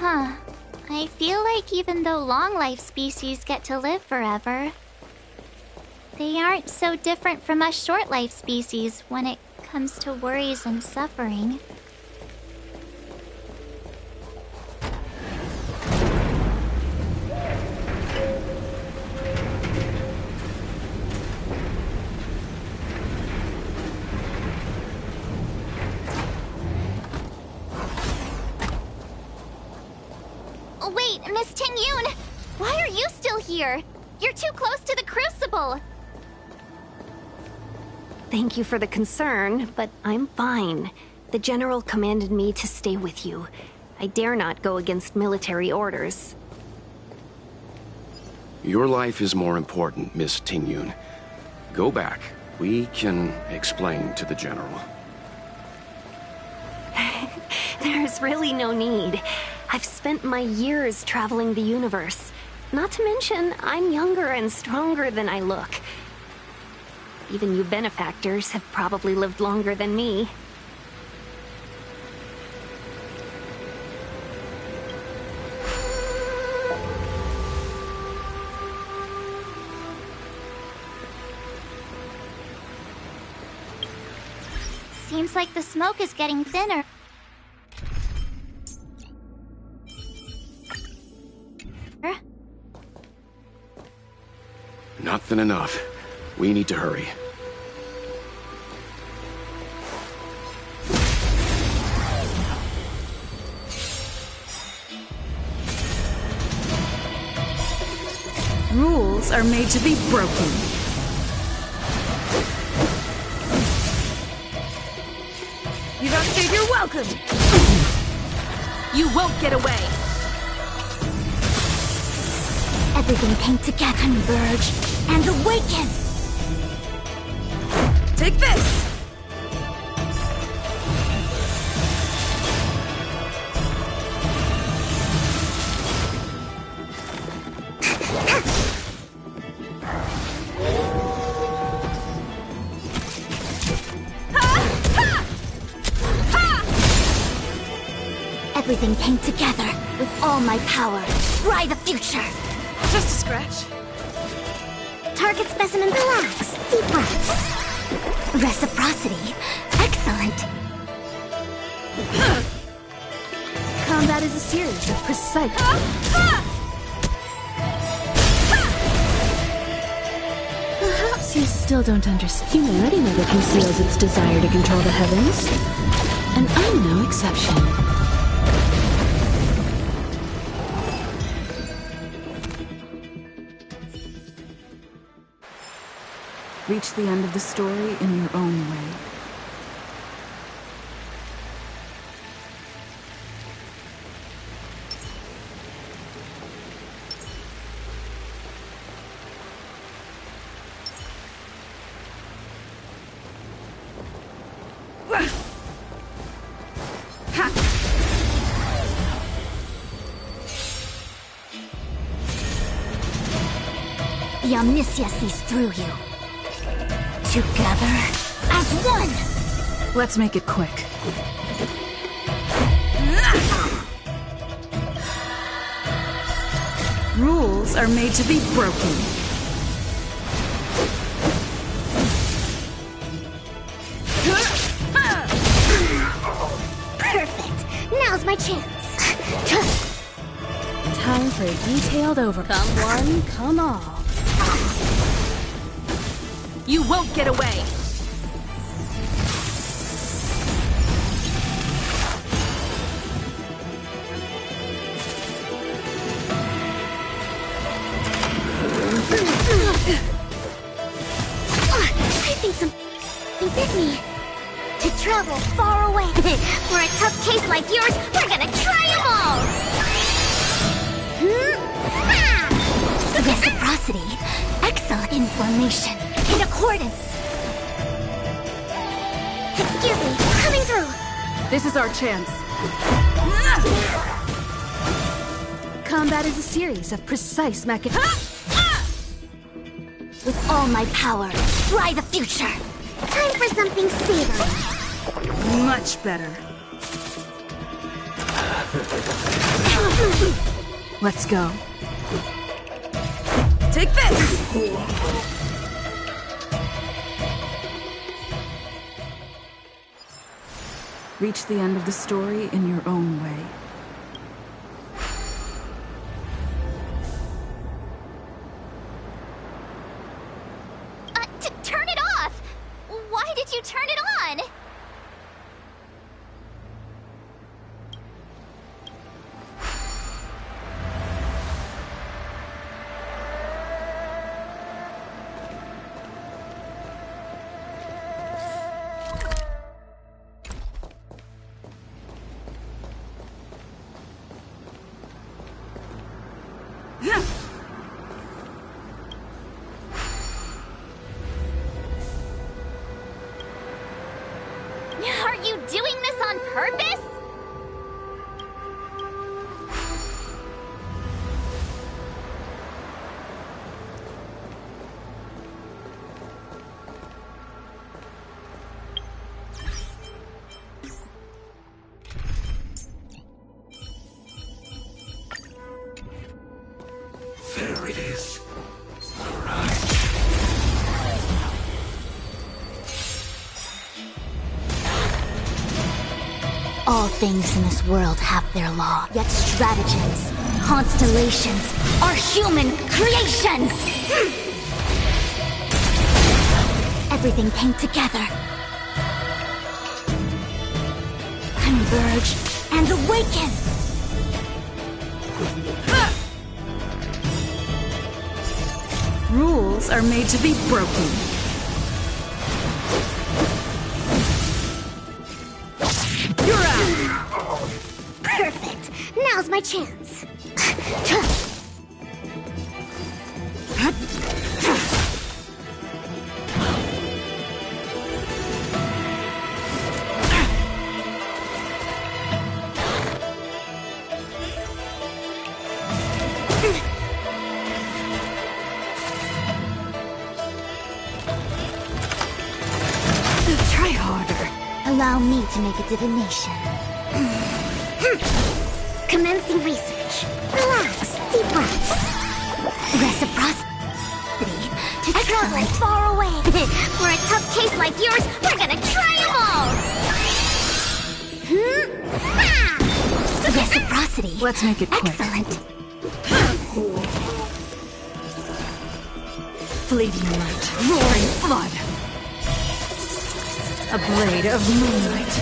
Huh. I feel like even though long-life species get to live forever, they aren't so different from us short-life species when it comes to worries and suffering. Wait, Miss Ting-Yun! Why are you still here? You're too close to the Crucible! Thank you for the concern, but I'm fine. The General commanded me to stay with you. I dare not go against military orders. Your life is more important, Miss Ting-Yun. Go back. We can explain to the General. There's really no need. I've spent my years traveling the universe. Not to mention, I'm younger and stronger than I look. Even you benefactors have probably lived longer than me. Seems like the smoke is getting thinner. Not thin enough. We need to hurry. Rules are made to be broken. You don't say you're welcome! You won't get away! Everything came together, converge, and awaken! Take this! Everything came together with all my power. Try the future! Just a scratch. Target specimen, relax. Deep breaths. Reciprocity. Excellent. Combat is a series of precise... Perhaps you still don't understand. Humanity never conceals its desire to control the heavens. And I'm no exception. Reach the end of the story in your own way. The Omniscia sees through you. Together as one! Let's make it quick. Rules are made to be broken. Perfect! Now's my chance! Time for a detailed over. Come one, come all. You won't get away! I think something bit me. To travel far away. For a tough case like yours, we're gonna try them all! Reciprocity. Excellent information. In accordance. Excuse me, coming through. This is our chance. Combat is a series of precise With all my power, try the future. Time for something savory. Much better. Let's go. Take this! Reach the end of the story in your own way. Turn it off! Why did you turn it on? Are you doing this on purpose? There it is. All things in this world have their law, yet stratagems, constellations, are human creations! Everything came together. Converge and awaken! Rules are made to be broken. Perfect! Now's my chance! Try harder. Allow me to make a divination. Commencing research. Relax, deep breaths. Reciprocity. Excellent. Far away. For a tough case like yours, we're gonna try them all. Reciprocity. Let's make it quick. Excellent. Fleeting light, roaring flood. A blade of moonlight.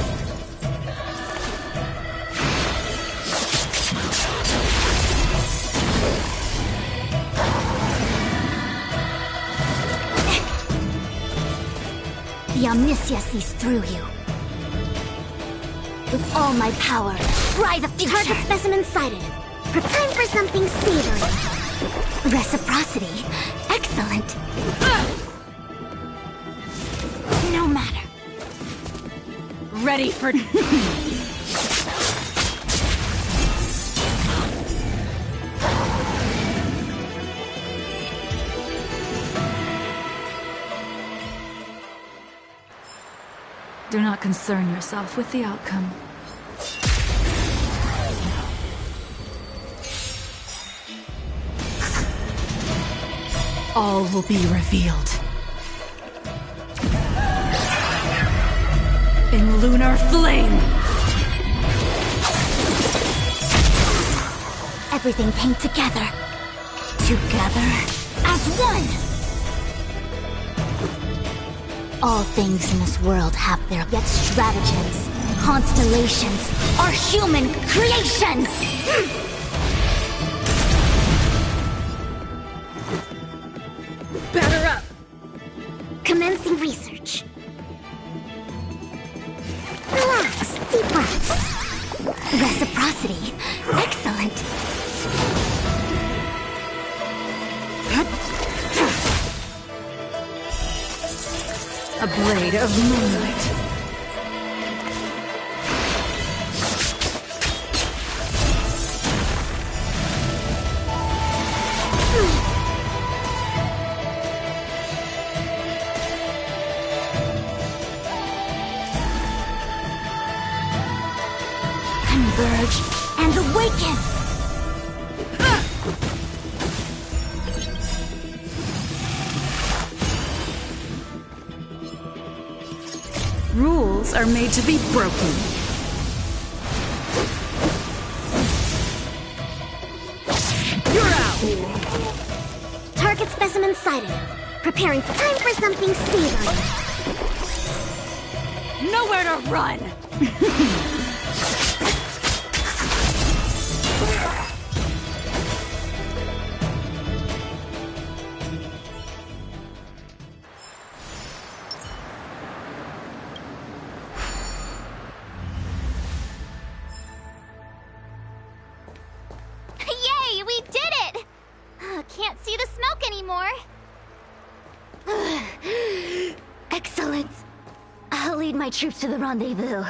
The Omniscia sees through you. With all my power, pry the future. Target specimen sighted. Time for something savory. Reciprocity. Excellent. No matter. Ready for... Do not concern yourself with the outcome. All will be revealed. In lunar flame! Everything came together. Together as one! All things in this world have their yet stratagems, constellations, are human creations! Batter up! Commencing research. Relax, deep breaths. Reciprocity. Excellent. A blade of moonlight. Converge and awaken! Rules are made to be broken. You're out! Target specimen sighted. Preparing time for something savory. Nowhere to run! Yay, we did it! Can't see the smoke anymore. Excellent. I'll lead my troops to the rendezvous.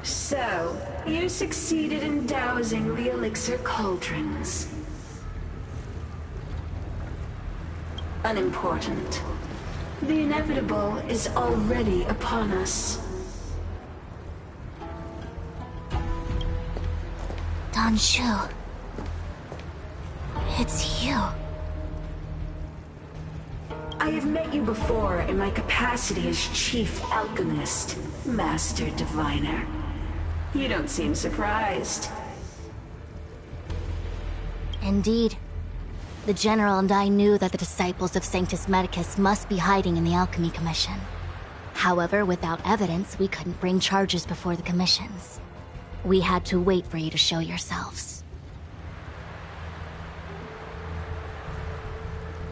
So, you succeeded in dousing the elixir cauldrons. Unimportant. The inevitable is already upon us. Don Shu. It's you. I have met you before in my capacity as Chief Alchemist, Master Diviner. You don't seem surprised. Indeed. The General and I knew that the disciples of Sanctus Medicus must be hiding in the Alchemy Commission. However, without evidence, we couldn't bring charges before the commissions. We had to wait for you to show yourselves.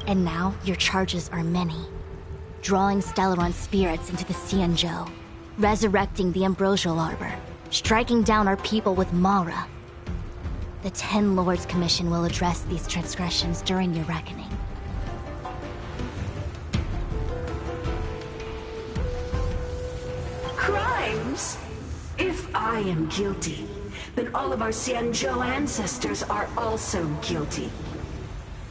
And now, your charges are many. Drawing Stellaron spirits into the Xianzhou, resurrecting the Ambrosial Arbor, striking down our people with Mara. The Ten Lords Commission will address these transgressions during your reckoning. Crimes? If I am guilty, then all of our Xianzhou ancestors are also guilty.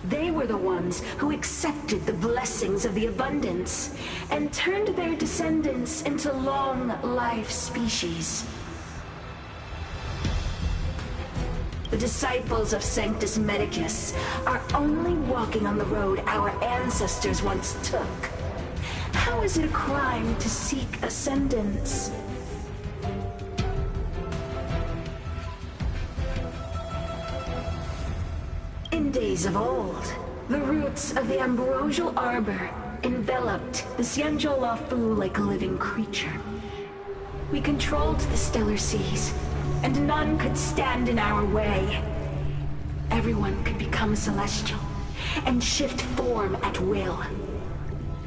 They were the ones who accepted the blessings of the abundance and turned their descendants into long-life species. The disciples of Sanctus Medicus are only walking on the road our ancestors once took. How is it a crime to seek ascendance? In days of old, the roots of the Ambrosial Arbor enveloped the Xianzhou Lafu like a living creature. We controlled the stellar seas, and none could stand in our way. Everyone could become celestial and shift form at will.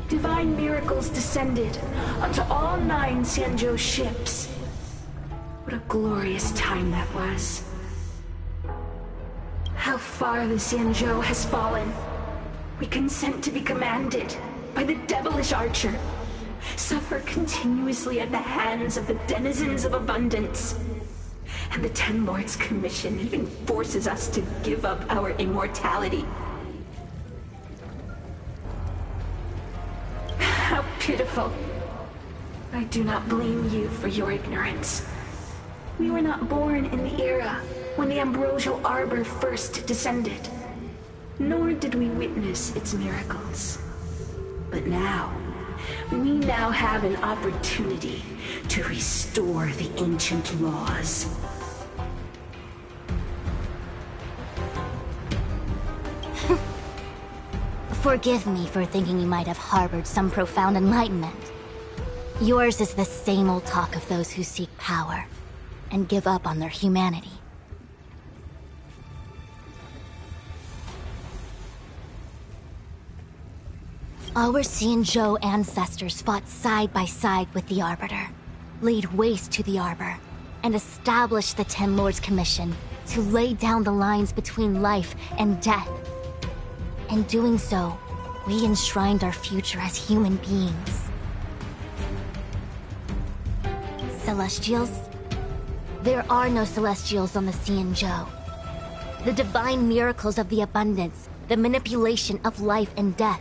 Divine miracles descended onto all 9 Xianzhou ships. What a glorious time that was. How far the Xianzhou has fallen. We consent to be commanded by the devilish archer. Suffer continuously at the hands of the denizens of abundance. And the Ten Lords Commission even forces us to give up our immortality. How pitiful. I do not blame you for your ignorance. We were not born in the era when the Ambrosial Arbor first descended, nor did we witness its miracles. But now, we now have an opportunity to restore the ancient laws. Forgive me for thinking you might have harbored some profound enlightenment. Yours is the same old talk of those who seek power and give up on their humanity. Our Xianzhou ancestors fought side by side with the Arbiter, laid waste to the Arbor, and established the Ten Lords Commission to lay down the lines between life and death. In doing so, we enshrined our future as human beings. Celestials? There are no Celestials on the Xianzhou. The divine miracles of the abundance, the manipulation of life and death.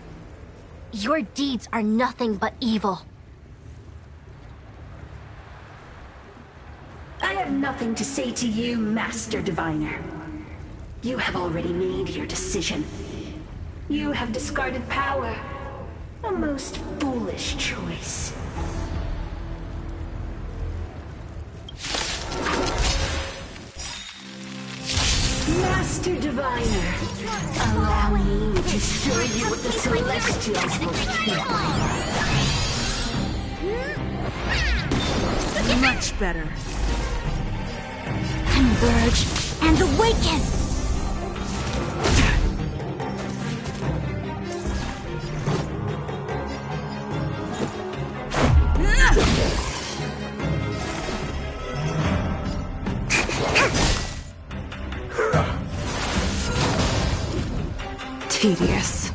Your deeds are nothing but evil. I have nothing to say to you, Master Diviner. You have already made your decision. You have discarded power. A most foolish choice. Master Diviner, allow me to show you what the Celestials will feel. Much better. Converge and awaken! Tedious.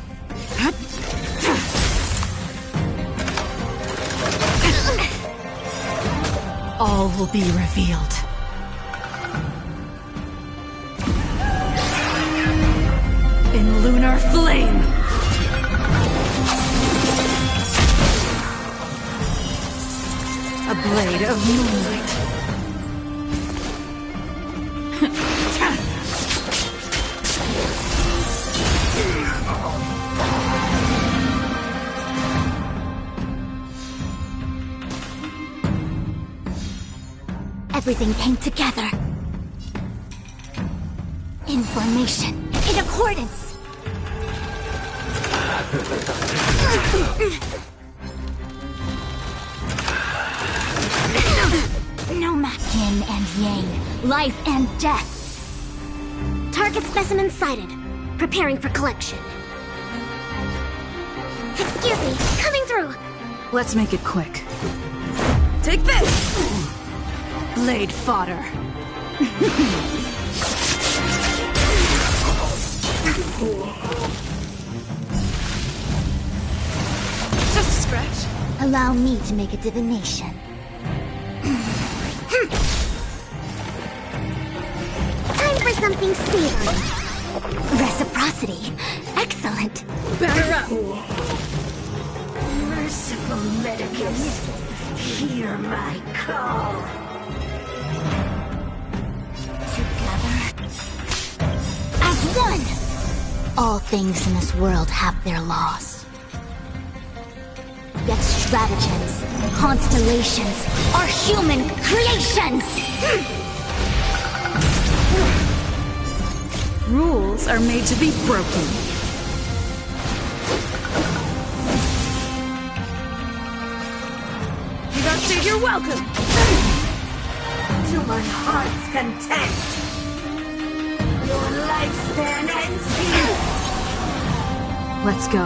All will be revealed. In lunar flame! A blade of moonlight. Everything came together. In formation. In accordance. No match. Yin and yang. Life and death. Target specimen sighted. Preparing for collection. Excuse me. Coming through. Let's make it quick. Take this! Blade fodder. Just a scratch. Allow me to make a divination. Time for something savory. Reciprocity. Excellent. Batter up. Merciful Medicus, hear my call. Together. As one! All things in this world have their laws. Yet stratagems, constellations, are human creations! Rules are made to be broken. You don't say you're welcome! To my heart's content. Your lifespan ends here. Let's go.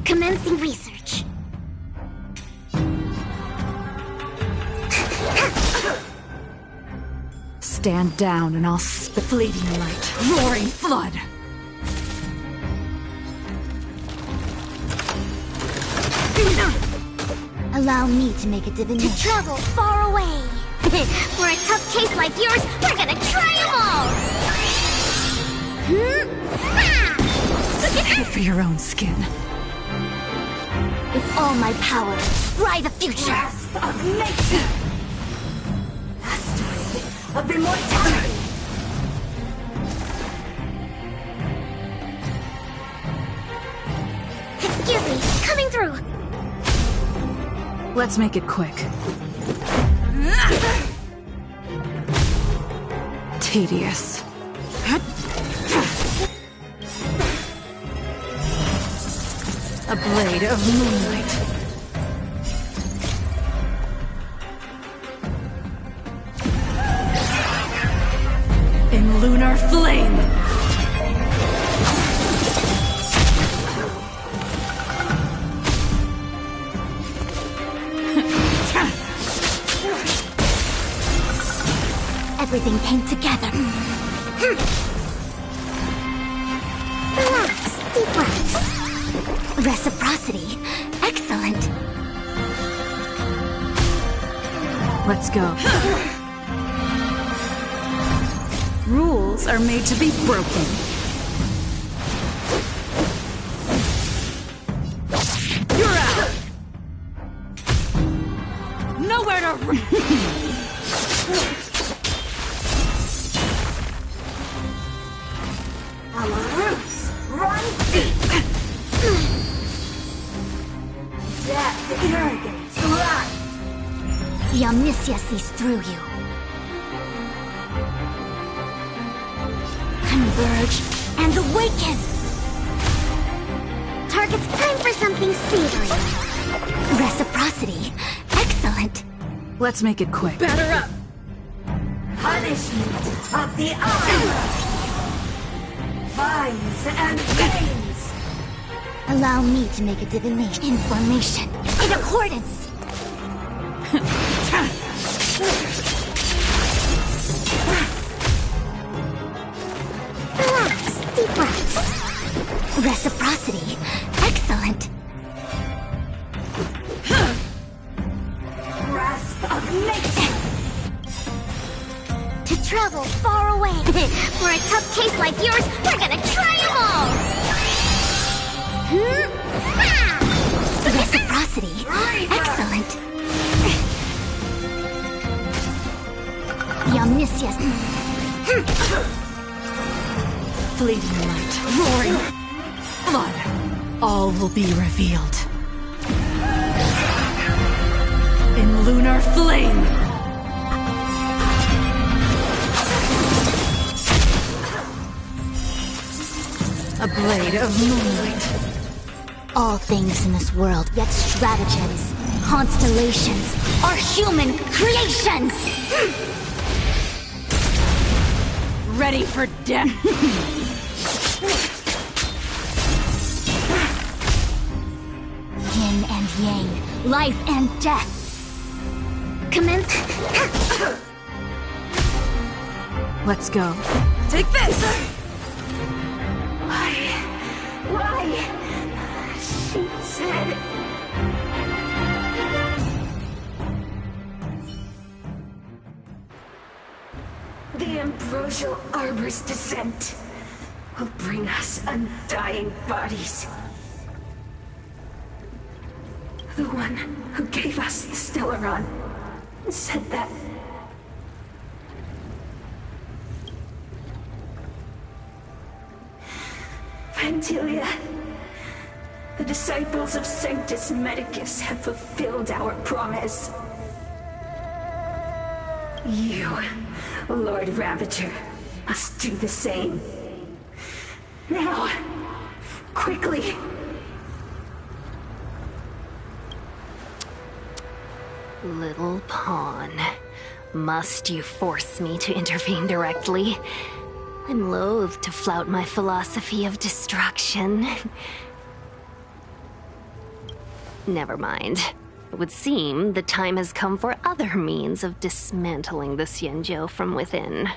Commencing research. Stand down and I'll spit fleeting light. Roaring flood! Allow me to make a divination. To travel far away. For a tough case like yours, we're gonna try them all! Pay for your own skin. With all my power, scry the future! Grasp of nature. Mastery of immortality. Excuse me, coming through! Let's make it quick. Tedious. A blade of moonlight. In lunar flame! Everything came together. Relax, deep breaths. Reciprocity. Excellent. Let's go. Rules are made to be broken. Our roots run deep. Death irrigates life. The Omniscia sees through you. Converge and awaken! Target's time for something savory. Reciprocity. Excellent. Let's make it quick. Batter up. Punishment of the armor. Vines and veins. Allow me to make a divination. Information. In accordance. Relax. Deep breaths. Reciprocity. Excellent. Grasp of nature. To travel far away. For a tough case like yours, we're gonna try them all! Reciprocity. Excellent. The Omniscience. Fleeting light, roaring blood. All will be revealed. In lunar flame. A blade of moonlight. All things in this world, yet stratagems, constellations, are human creations! Ready for death. Yin and yang, life and death. Commence. Let's go. Take this! Why? She said... The Ambrosial Arbor's descent will bring us undying bodies. The one who gave us the Stellaron said that... Vantilia, the disciples of Sanctus Medicus have fulfilled our promise. You, Lord Ravager, must do the same. Now, quickly. Little pawn. Must you force me to intervene directly? I'm loath to flout my philosophy of destruction. Never mind. It would seem the time has come for other means of dismantling the Xianzhou from within.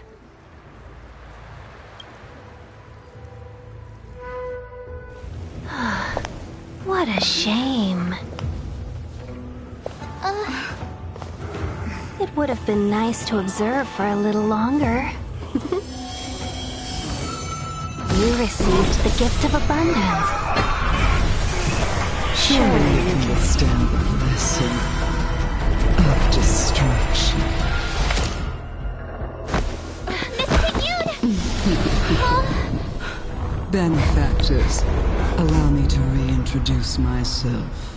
What a shame. It would have been nice to observe for a little longer. You received the gift of abundance. Surely you can withstand the blessing of destruction. Benefactors, allow me to reintroduce myself.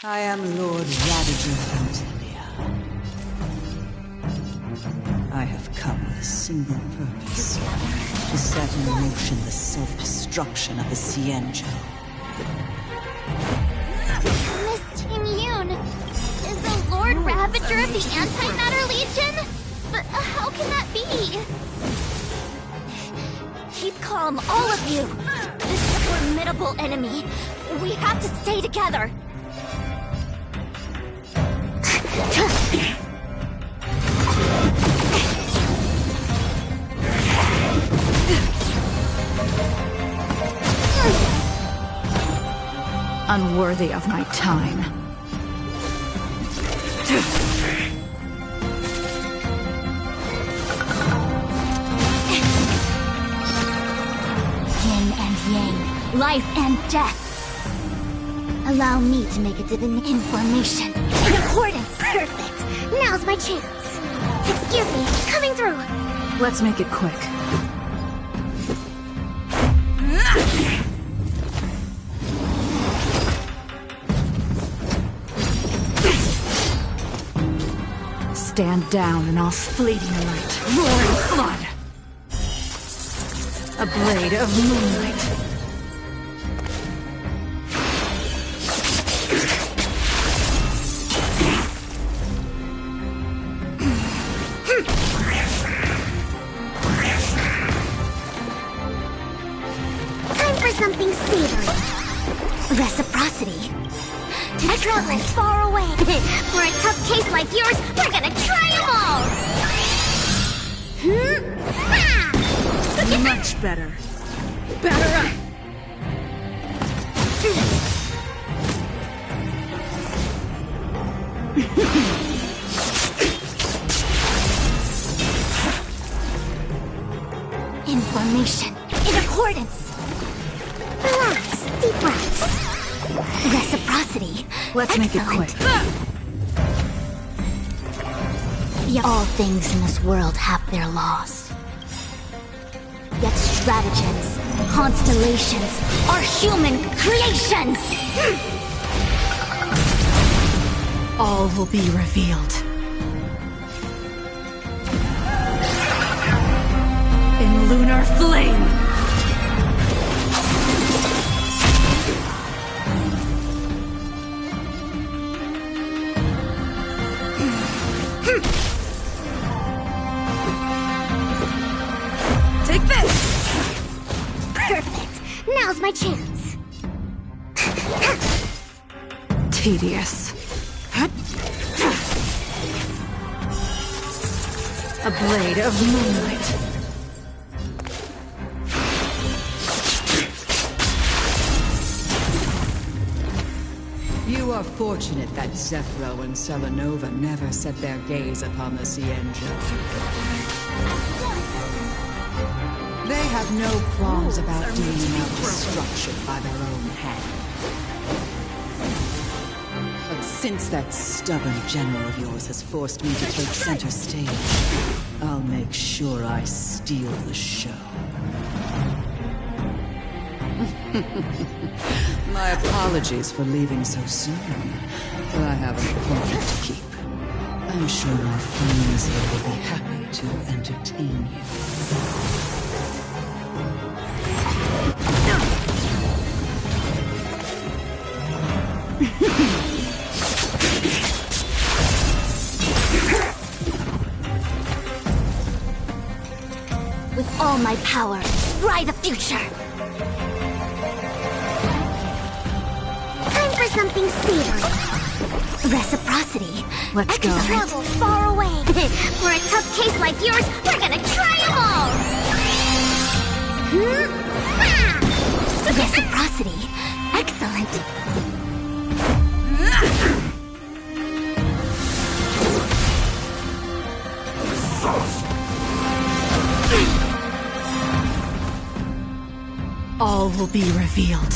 I am Lord Ravager Vantilia. I have come with a single purpose: to set in motion the self-destruction of the Xianzhou. Miss Ting-Yun is the Lord Ravager of the Antimatter Legion? But how can that be? Keep calm, all of you! This is a formidable enemy. We have to stay together. Unworthy of my time. Yin and yang, life and death. Allow me to make a divine information. In accordance. Perfect. Now's my chance. Excuse me, coming through. Let's make it quick. Stand down and I'll fleeting light. Roaring flood. A blade of moonlight. Time for something savory. Reciprocity. To travel far away. For a tough case like yours, we're gonna try them all! Much better. Batter up! Information. In accordance. Relax. Deep breaths. Reciprocity. Let's make it quick. All things in this world have their laws. Yet stratagems, constellations, are human creations! All will be revealed. In lunar flame! Take this! Perfect! Now's my chance! Tedious. A blade of moonlight. You are fortunate that Zephyro and Selenova never set their gaze upon the Cienjo. They have no qualms about dealing out destruction by their own hand. But since that stubborn general of yours has forced me to take center stage, I'll make sure I steal the show. My apologies for leaving so soon, but I have an appointment to keep. I'm sure my friends here will be happy to entertain you. With all my power, ride the future! Time for something savory. Reciprocity. Let's go. Travel far away. For a tough case like yours, we're gonna try them all! Reciprocity. Excellent. All will be revealed.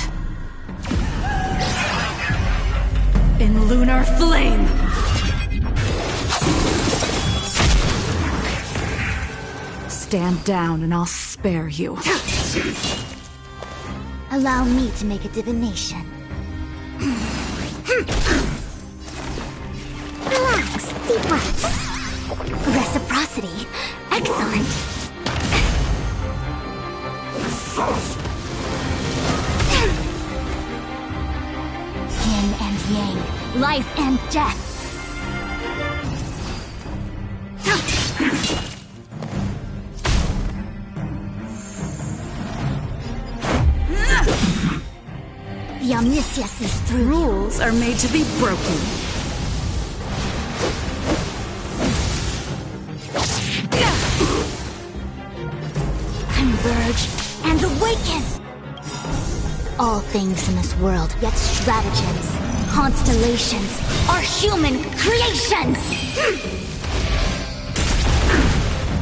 In lunar flame! Stand down and I'll spare you. Allow me to make a divination. Relax. Deep breaths. Reciprocity. Excellent. Yin and yang, life and death. The omniscience is through. Rules are made to be broken. Converge and awaken! All things in this world, yet stratagems, constellations, are human creations!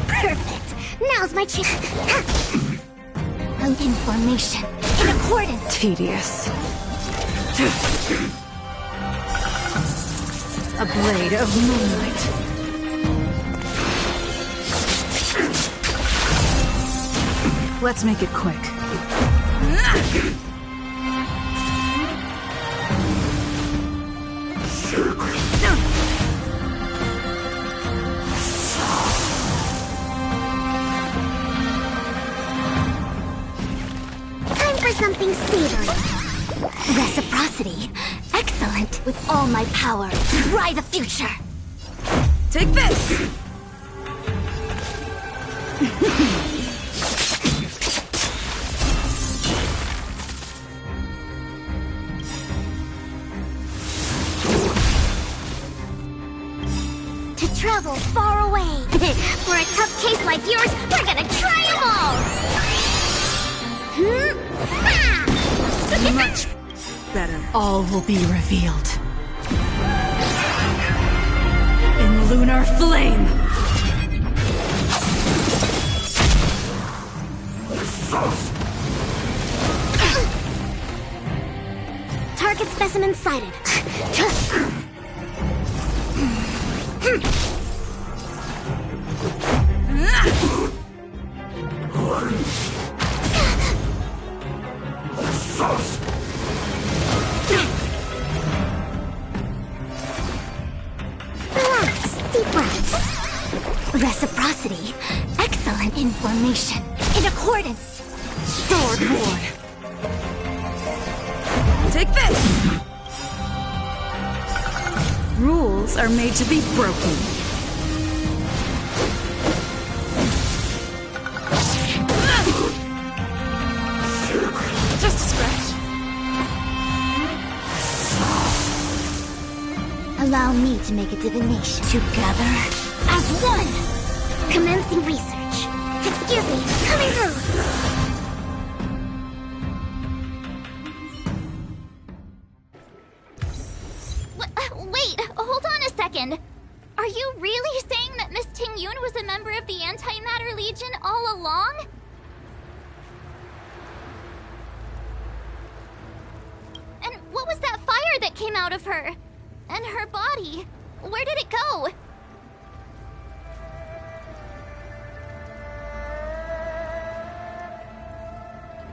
Perfect! Now's my chance! Information, in accordance. Tedious. A blade of moonlight. Let's make it quick. Time for something savory. Reciprocity. Excellent. With all my power, try the future. Take this! To travel far away. For a tough case like yours, we're gonna try them all! Much better. All will be revealed. In lunar flame! Target specimen sighted. Relax, deep breaths. Reciprocity. Excellent information. In accordance. Sword Ward. Take this! Rules are made to be broken. Just a scratch. Allow me to make a divination. Together, as one! Commencing research. Excuse me, coming through! Wait, hold on a second. Are you really saying that Miss Ting-Yun was a member of the Antimatter Legion all along? And what was that fire that came out of her? And her body? Where did it go?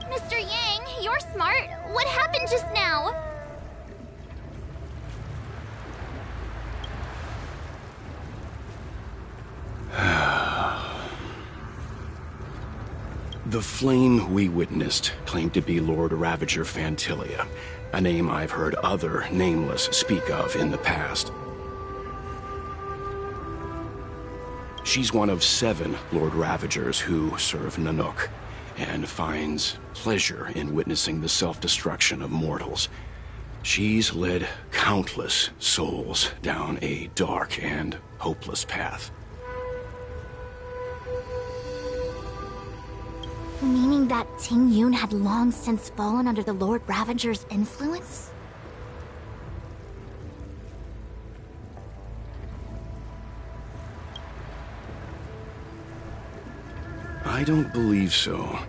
Mr. Yang, you're smart. What happened just now? The flame we witnessed claimed to be Lord Ravager Fantilia, a name I've heard other Nameless speak of in the past. She's one of 7 Lord Ravagers who serve Nanook, and finds pleasure in witnessing the self-destruction of mortals. She's led countless souls down a dark and hopeless path. Meaning that Ting-Yun had long since fallen under the Lord Ravager's influence? I don't believe so.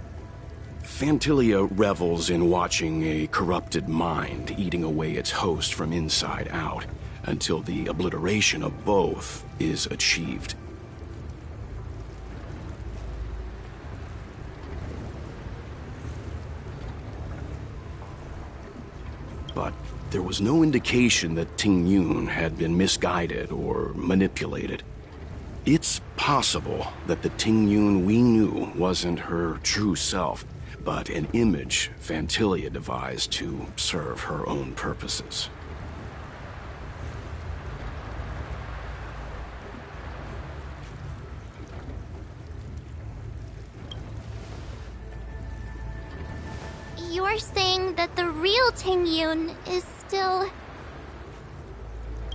Fantilia revels in watching a corrupted mind eating away its host from inside out, until the obliteration of both is achieved. But there was no indication that Ting-Yun had been misguided or manipulated. It's possible that the Ting-Yun we knew wasn't her true self, but an image Fantilia devised to serve her own purposes. You're saying that the real Ting-Yun is still...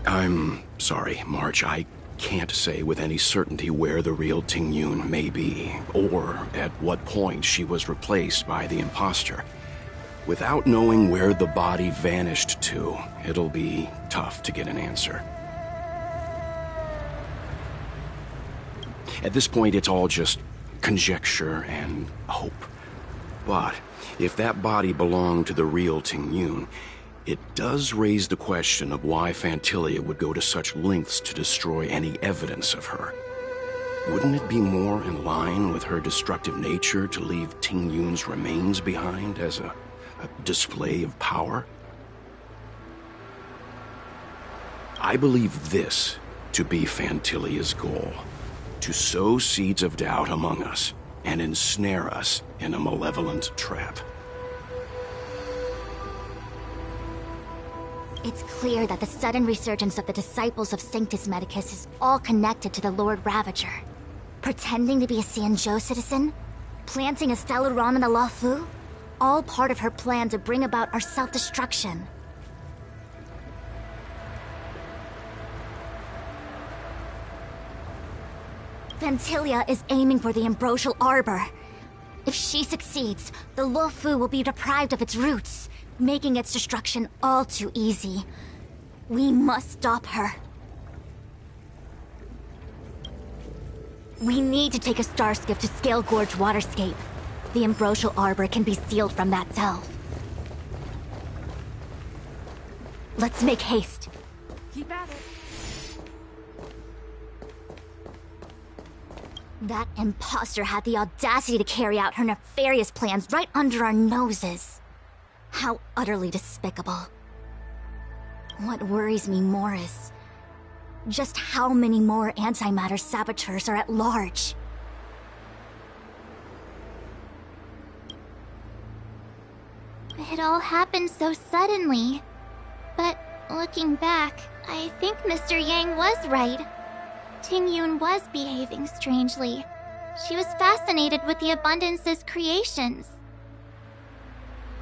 I'm sorry, March. I can't say with any certainty where the real Ting-Yun may be, or at what point she was replaced by the imposter. Without knowing where the body vanished to, it'll be tough to get an answer. At this point, it's all just conjecture and hope. But if that body belonged to the real Ting-Yun, It does raise the question of why Phantilia would go to such lengths to destroy any evidence of her. Wouldn't it be more in line with her destructive nature to leave Ting Yun's remains behind as a display of power? I believe this to be Phantilia's goal: to sow seeds of doubt among us and ensnare us in a malevolent trap. It's clear that the sudden resurgence of the disciples of Sanctus Medicus is all connected to the Lord Ravager. Pretending to be a Xianzhou citizen? Planting a Stellaron in the Luofu? All part of her plan to bring about our self-destruction. Phantilia is aiming for the Ambrosial Arbor. If she succeeds, the Luofu will be deprived of its roots, making its destruction all too easy. We must stop her. We need to take a star skiff to Scale Gorge Waterscape. The Ambrosial Arbor can be sealed from that delve. Let's make haste. Keep at it. That imposter had the audacity to carry out her nefarious plans right under our noses. How utterly despicable. What worries me more is just how many more antimatter saboteurs are at large. It all happened so suddenly. But looking back, I think Mr. Yang was right. Ting Yun was behaving strangely. She was fascinated with the Abundance's creations.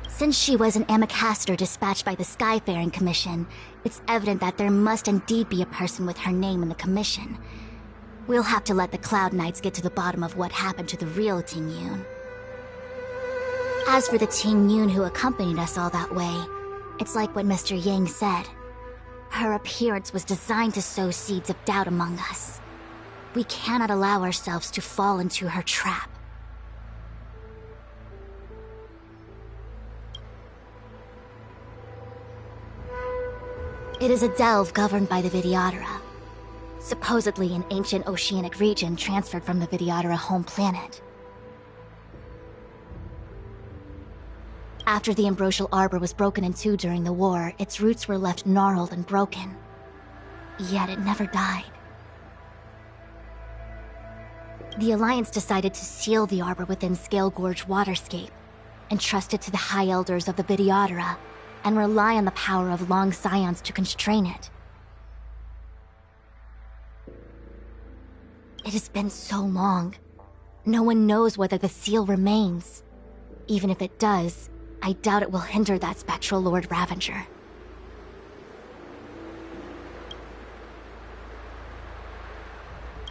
Since she was an Amicastor dispatched by the Skyfaring Commission, it's evident that there must indeed be a person with her name in the commission. We'll have to let the Cloud Knights get to the bottom of what happened to the real Ting Yun. As for the Ting Yun who accompanied us all that way, it's like what Mr. Yang said. Her appearance was designed to sow seeds of doubt among us. We cannot allow ourselves to fall into her trap. It is a delve governed by the Videodara. Supposedly an ancient oceanic region transferred from the Videodara home planet. After the Ambrosial Arbor was broken in two during the war, its roots were left gnarled and broken. Yet it never died. The Alliance decided to seal the Arbor within Scale Gorge Waterscape, entrust it to the High Elders of the Videodara, and rely on the power of long scions to constrain it. It has been so long. No one knows whether the seal remains. Even if it does, I doubt it will hinder that spectral Lord Ravager.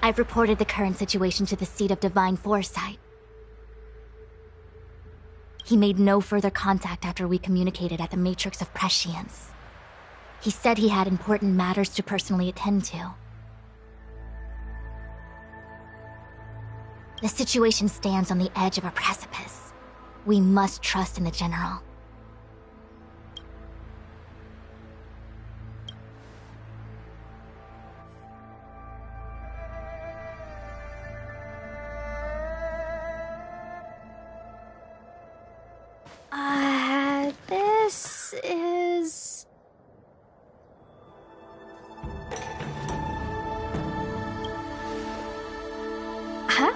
I've reported the current situation to the Seat of Divine Foresight. He made no further contact after we communicated at the Matrix of Prescience. He said he had important matters to personally attend to. The situation stands on the edge of a precipice. We must trust in the General. This is... Huh?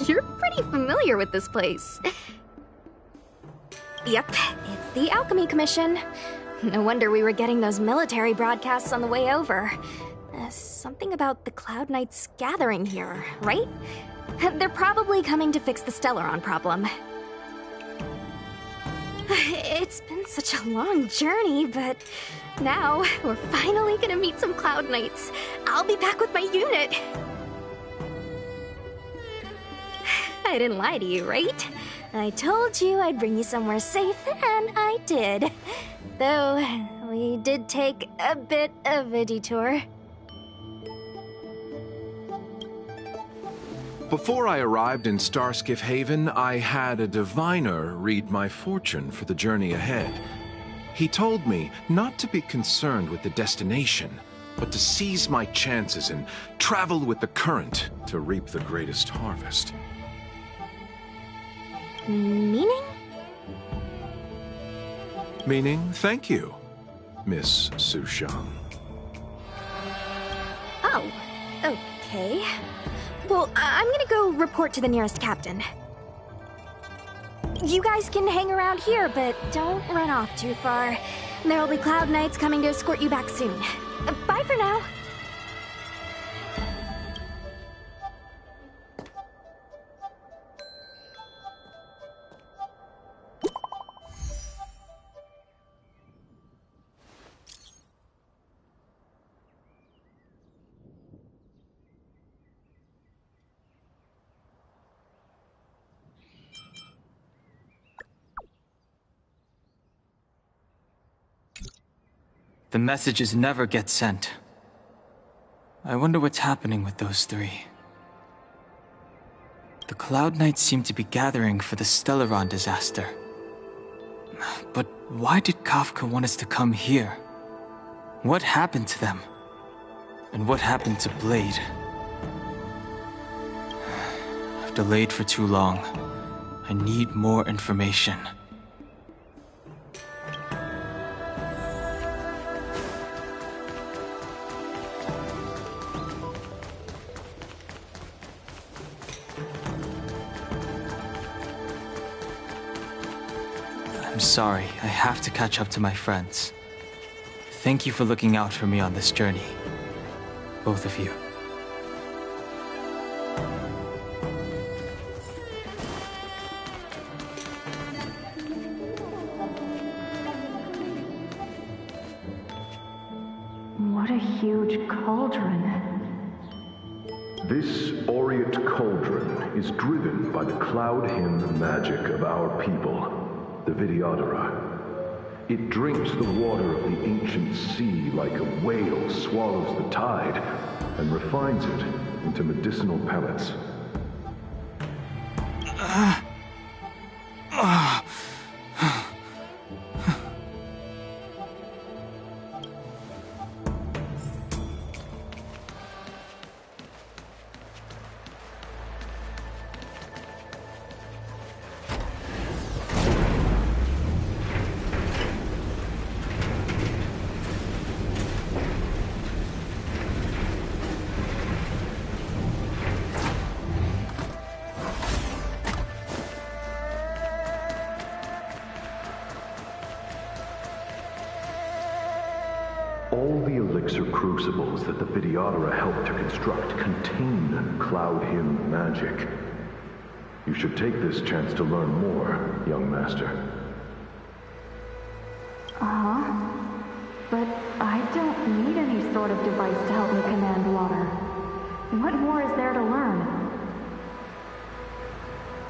You're pretty familiar with this place. Yep, it's the Alchemy Commission. No wonder we were getting those military broadcasts on the way over. Something about the Cloud Knights gathering here, right? They're probably coming to fix the Stellaron problem. It's been such a long journey, but now we're finally gonna meet some Cloud Knights. I'll be back with my unit. I didn't lie to you, right? I told you I'd bring you somewhere safe, and I did. Though, we did take a bit of a detour. Before I arrived in Starskiff Haven, I had a diviner read my fortune for the journey ahead. He told me not to be concerned with the destination, but to seize my chances and travel with the current to reap the greatest harvest. Meaning? Meaning, thank you, Miss Sushang. Oh, okay. Well, I'm gonna go report to the nearest captain. You guys can hang around here, but don't run off too far. There'll be Cloud Knights coming to escort you back soon. Bye for now. The messages never get sent. I wonder what's happening with those three. The Cloud Knights seem to be gathering for the Stellaron disaster. But why did Kafka want us to come here? What happened to them? And what happened to Blade? I've delayed for too long. I need more information. I'm sorry, I have to catch up to my friends. Thank you for looking out for me on this journey. Both of you. What a huge cauldron. This aureate cauldron is driven by the cloud hymn magic of our people, the Vidyadhara. It drinks the water of the ancient sea like a whale swallows the tide, and refines it into medicinal pellets. All the elixir crucibles that the Vidyadhara helped to construct contain cloud hymn magic. You should take this chance to learn more, young master. But I don't need any sort of device to help me command water. What more is there to learn?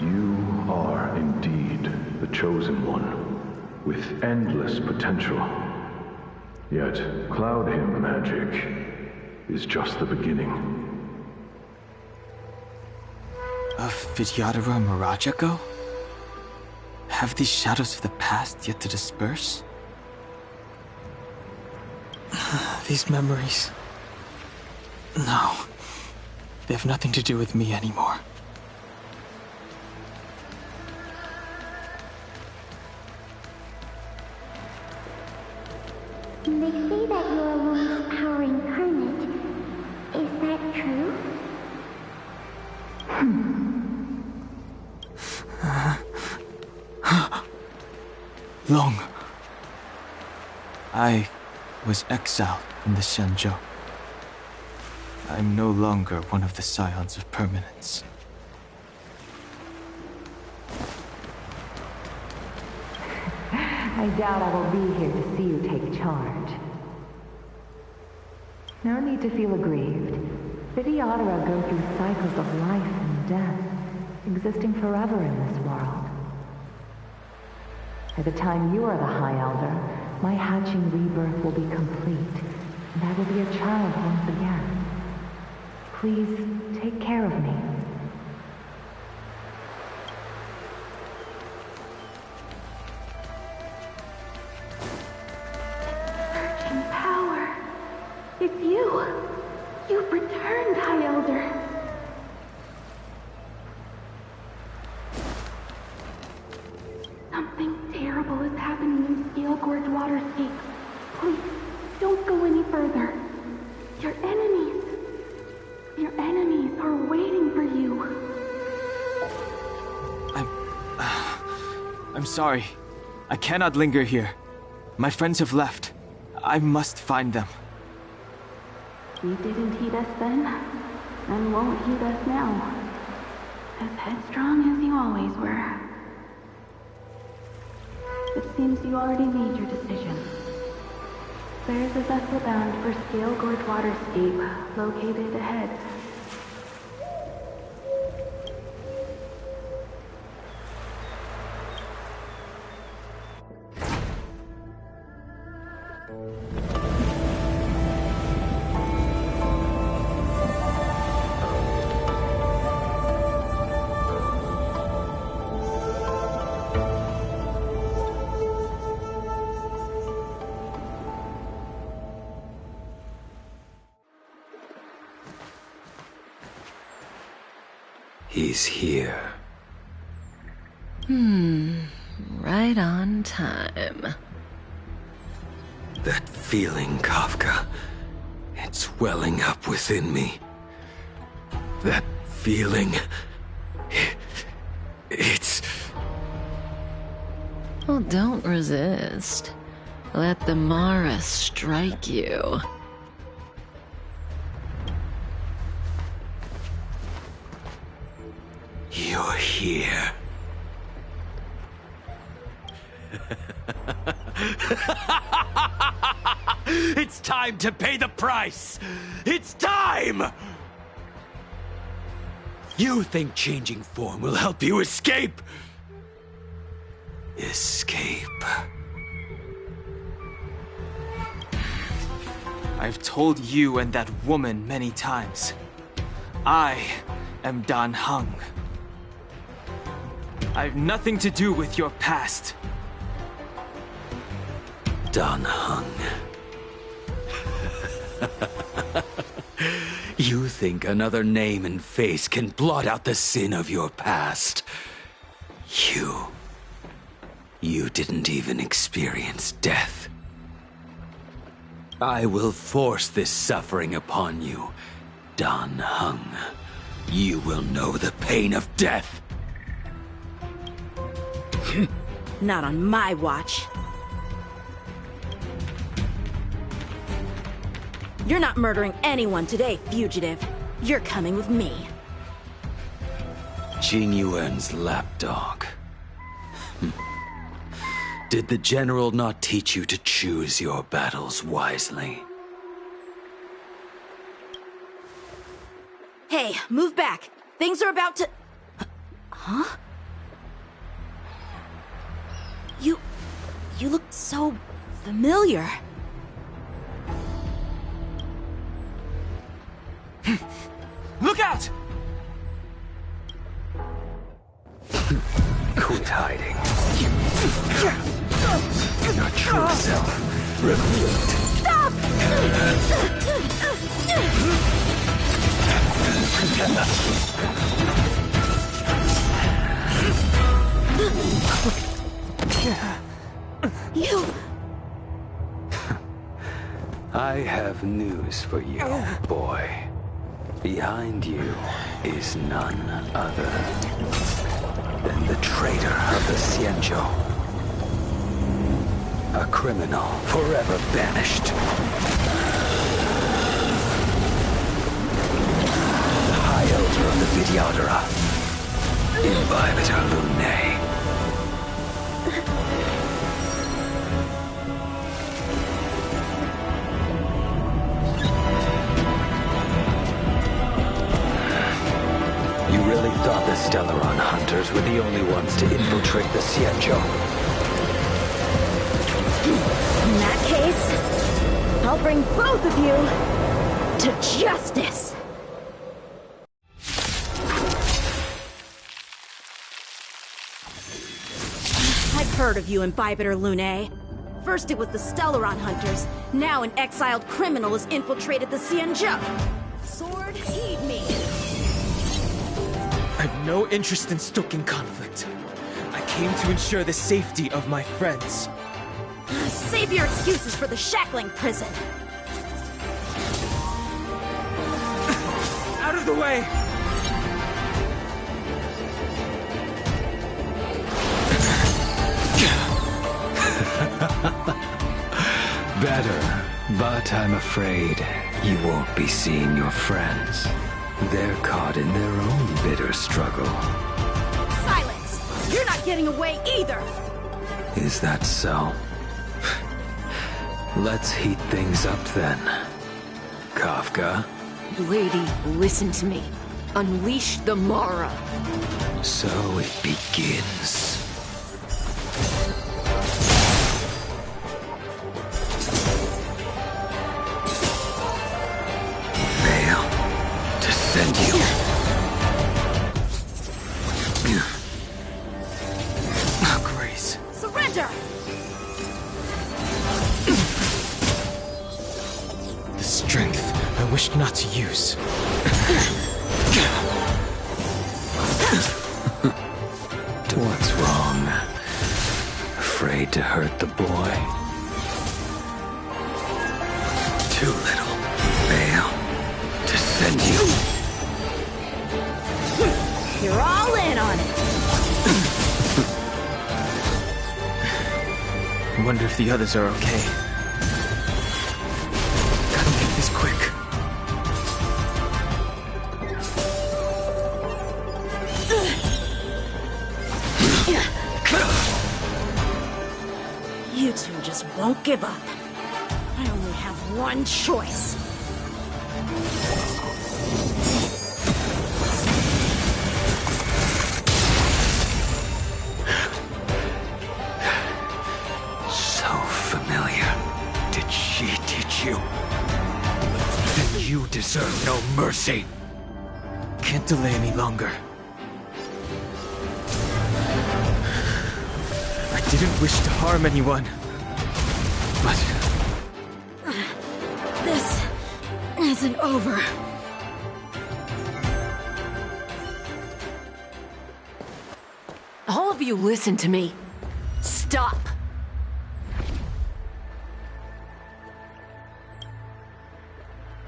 You are indeed the chosen one, with endless potential. Yet, cloud hymn magic is just the beginning. Of Vidyadhara Mirajago? Have these shadows of the past yet to disperse? These memories... No. They have nothing to do with me anymore. They say that you're a woman's power incarnate. Is that true? Long. I was exiled from the Xianzhou. I'm no longer one of the Scions of Permanence. I doubt I will be here to see you take charge. No need to feel aggrieved. Vidyadhara go through cycles of life and death, existing forever in this world. By the time you are the High Elder, my hatching rebirth will be complete, and I will be a child once again. Please take care of me. You've returned, High Elder. Something terrible is happening in Scale Gorge Waterscape. Please, don't go any further. Your enemies are waiting for you. I'm sorry. I cannot linger here. My friends have left. I must find them. You didn't heed us then, and won't heed us now. As headstrong as you always were. It seems you already made your decision. There's a vessel bound for Scale Gorge Waterscape, located ahead. He's here. Right on time. That feeling, Kafka. It's welling up within me. That feeling... It's... Well, don't resist. Let the Mara strike you. You're here. It's time to pay the price! It's time! You think changing form will help you escape? Escape. I've told you and that woman many times. I am Dan Heng. I've nothing to do with your past. Dan Heng. You think another name and face can blot out the sin of your past? You didn't even experience death. I will force this suffering upon you, Dan Heng. You will know the pain of death. Not on my watch. You're not murdering anyone today, fugitive. You're coming with me. Jing Yuan's lapdog. Did the general not teach you to choose your battles wisely? Hey, move back. Things are about to... Huh? You look so familiar. Look out! Quit hiding. Your true self revealed. Stop! You... I have news for you, boy. Behind you is none other than the traitor of the Xianzhou. A criminal forever banished. The High Elder of the Vidyadhara. Imbibitor Lunae. You really thought the Stellaron hunters were the only ones to infiltrate the Xianzhou? In that case, I'll bring both of you to justice! I've heard of you, Imbibitor Lunae. First it was the Stellaron hunters, now an exiled criminal has infiltrated the Xianzhou. Sword, heed me! I have no interest in stoking conflict. I came to ensure the safety of my friends. Save your excuses for the shackling prison! Out of the way! Better, but I'm afraid you won't be seeing your friends. They're caught in their own bitter struggle. Silence! You're not getting away either! Is that so? Let's heat things up then. Kafka? Lady, listen to me. Unleash the Mara. So it begins. Send you. Oh, Grace. Surrender! The strength I wished not to use. What's wrong? Afraid to hurt the boy? Too little. Fail. To send you. You're all in on it! I wonder if the others are okay. Gotta make this quick. You two just won't give up. I only have one choice. You deserve no mercy. Can't delay any longer. I didn't wish to harm anyone, but... This isn't over. All of you listen to me. Stop.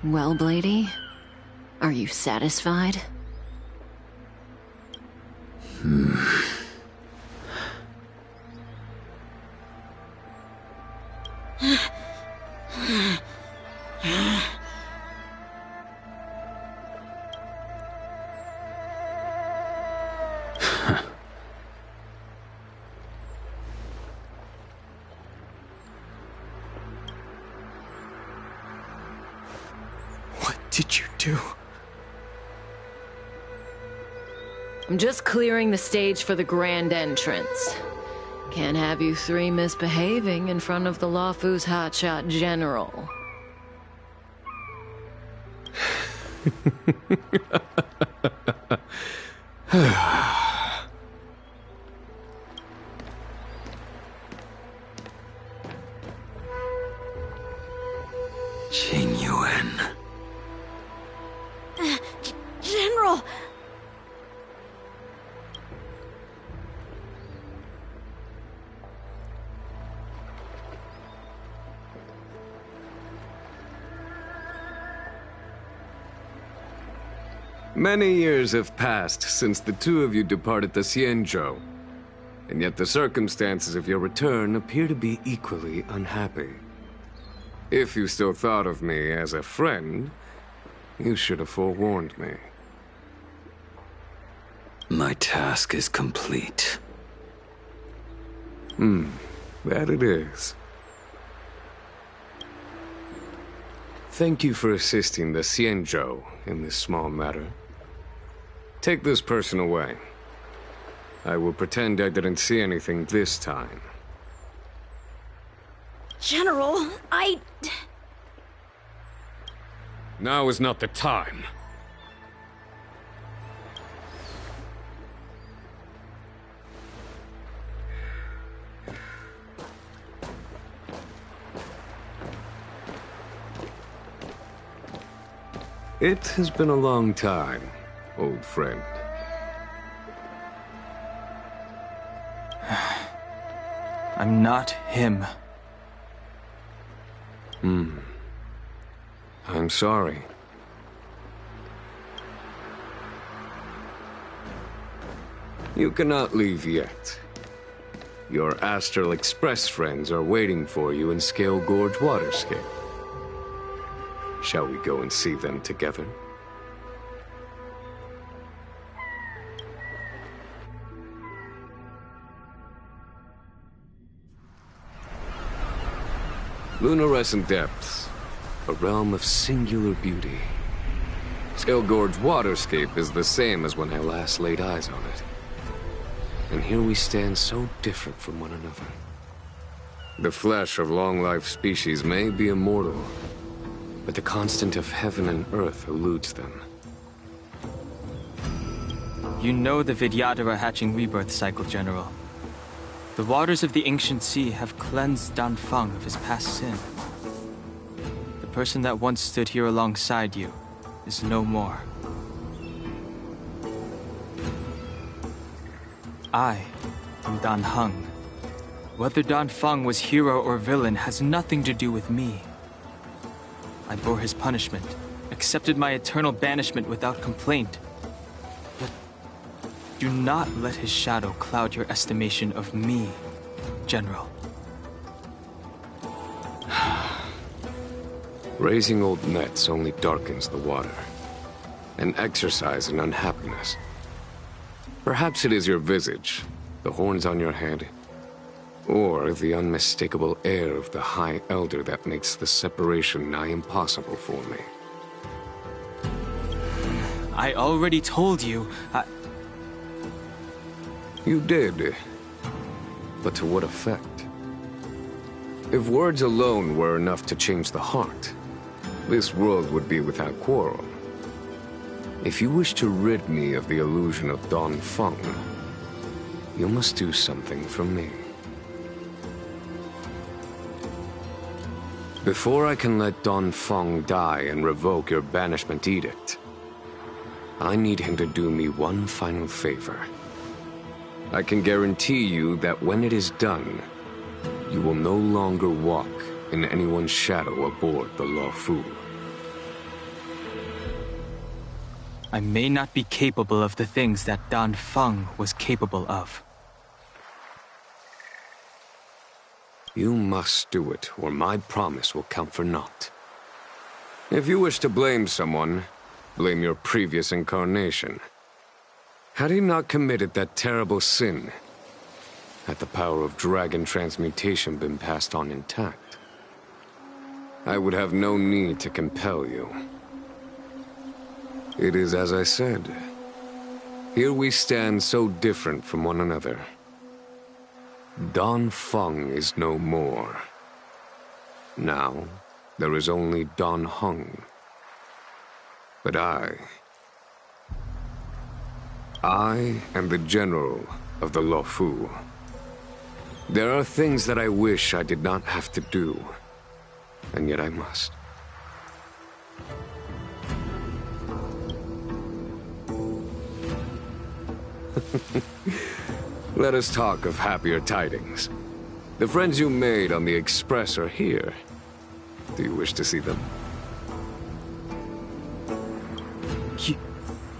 Well, Blady, are you satisfied? What did you do? I'm just clearing the stage for the grand entrance. Can't have you three misbehaving in front of the Luofu's hotshot general. Qing Yuan. General! Many years have passed since the two of you departed the Xianzhou, and yet the circumstances of your return appear to be equally unhappy. If you still thought of me as a friend, you should have forewarned me. My task is complete. That it is. Thank you for assisting the Xianzhou in this small matter. Take this person away. I will pretend I didn't see anything this time. General, Now is not the time. It has been a long time, old friend. I'm not him. I'm sorry. You cannot leave yet. Your Astral Express friends are waiting for you in Scale Gorge Waterscape. Shall we go and see them together? Lunarescent Depths, a realm of singular beauty. Scale Gorge Waterscape is the same as when I last laid eyes on it. And here we stand so different from one another. The flesh of long-life species may be immortal, but the constant of heaven and earth eludes them. You know the Vidyadhara hatching rebirth cycle, General. The waters of the ancient sea have cleansed Danfeng of his past sin. The person that once stood here alongside you is no more. I am Dan Heng. Whether Danfeng was hero or villain has nothing to do with me. I bore his punishment, accepted my eternal banishment without complaint. But do not let his shadow cloud your estimation of me, General. Raising old nets only darkens the water, an exercise in unhappiness. Perhaps it is your visage, the horns on your head, or the unmistakable air of the High Elder that makes the separation nigh impossible for me. I already told you, You did. But to what effect? If words alone were enough to change the heart, this world would be without quarrel. If you wish to rid me of the illusion of Danfeng, you must do something for me. Before I can let Danfeng die and revoke your banishment edict, I need him to do me one final favor. I can guarantee you that when it is done, you will no longer walk in anyone's shadow aboard the Luofu. I may not be capable of the things that Danfeng was capable of. You must do it, or my promise will count for naught. If you wish to blame someone, blame your previous incarnation. Had he not committed that terrible sin, had the power of dragon transmutation been passed on intact, I would have no need to compel you. It is as I said. Here we stand so different from one another. Danfeng is no more. Now, there is only Dan Heng. But I am the general of the Luofu. There are things that I wish I did not have to do, and yet I must. Let us talk of happier tidings. The friends you made on the Express are here. Do you wish to see them?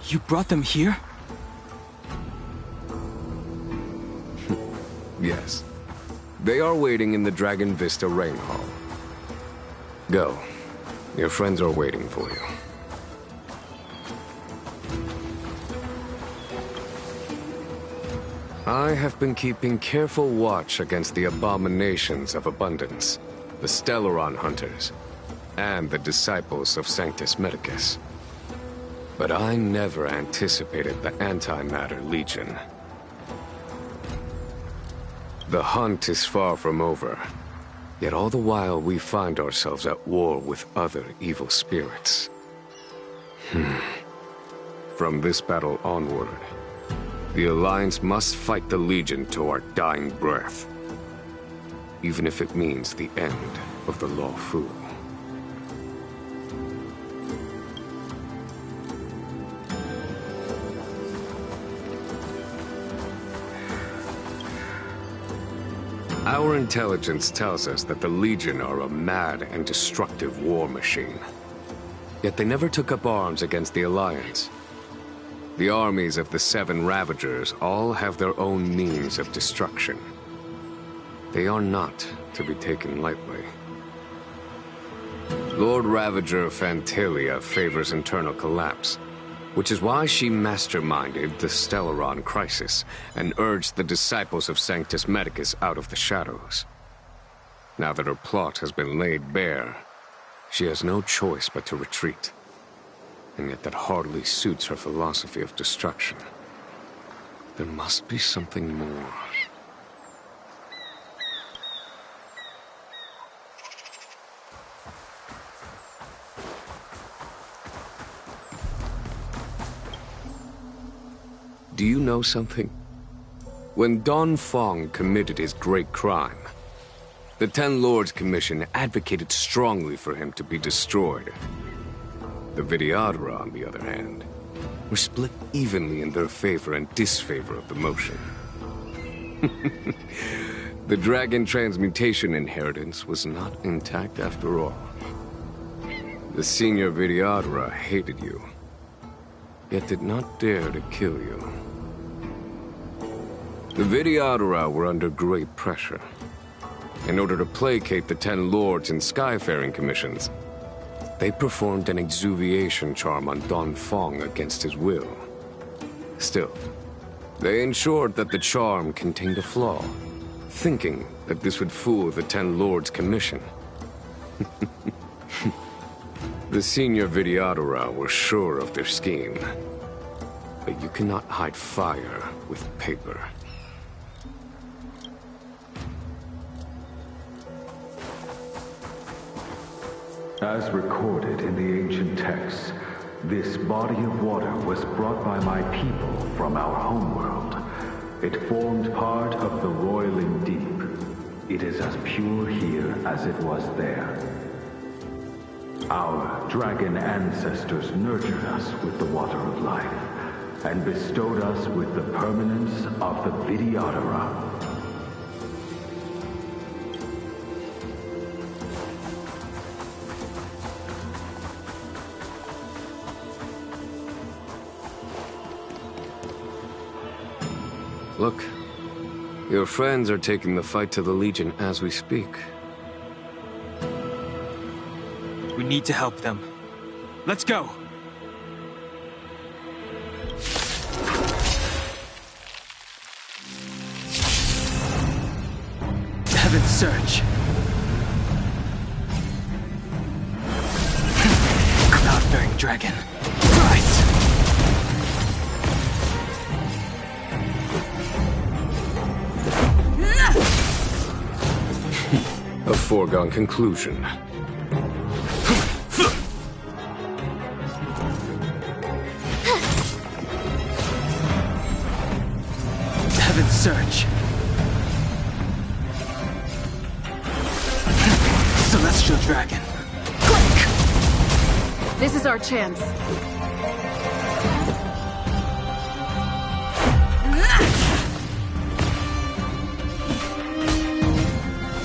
You brought them here? Yes. They are waiting in the Dragon Vista Rain Hall. Go. Your friends are waiting for you. I have been keeping careful watch against the abominations of abundance, the Stellaron Hunters, and the disciples of Sanctus Medicus. But I never anticipated the Antimatter Legion. The hunt is far from over, yet all the while we find ourselves at war with other evil spirits. From this battle onward, the Alliance must fight the Legion to our dying breath, even if it means the end of the Luofu. Our intelligence tells us that the Legion are a mad and destructive war machine. Yet they never took up arms against the Alliance. The armies of the Seven Ravagers all have their own means of destruction. They are not to be taken lightly. Lord Ravager Fantalia favors internal collapse, which is why she masterminded the Stellaron crisis and urged the disciples of Sanctus Medicus out of the shadows. Now that her plot has been laid bare, she has no choice but to retreat. And yet that hardly suits her philosophy of destruction. There must be something more. Do you know something? When Don Fong committed his great crime, the Ten Lords Commission advocated strongly for him to be destroyed. The Vidyadhara, on the other hand, were split evenly in their favor and disfavor of the motion. The dragon transmutation inheritance was not intact after all. The senior Vidyadhara hated you, yet did not dare to kill you. The Vidyadhara were under great pressure. In order to placate the Ten Lords and Skyfaring Commissions, they performed an exuviation charm on Don Fong against his will. Still, they ensured that the charm contained a flaw, thinking that this would fool the Ten Lords Commission. The senior Vidyadhara were sure of their scheme. But you cannot hide fire with paper. As recorded in the ancient texts, this body of water was brought by my people from our homeworld. It formed part of the roiling deep. It is as pure here as it was there. Our dragon ancestors nurtured us with the water of life, and bestowed us with the permanence of the Vidyadhara. Look, your friends are taking the fight to the Legion as we speak. We need to help them. Let's go! Heaven's Search. Cloud-bearing dragon. Rise! A foregone conclusion. Heaven's Search. Celestial dragon. Quick! This is our chance.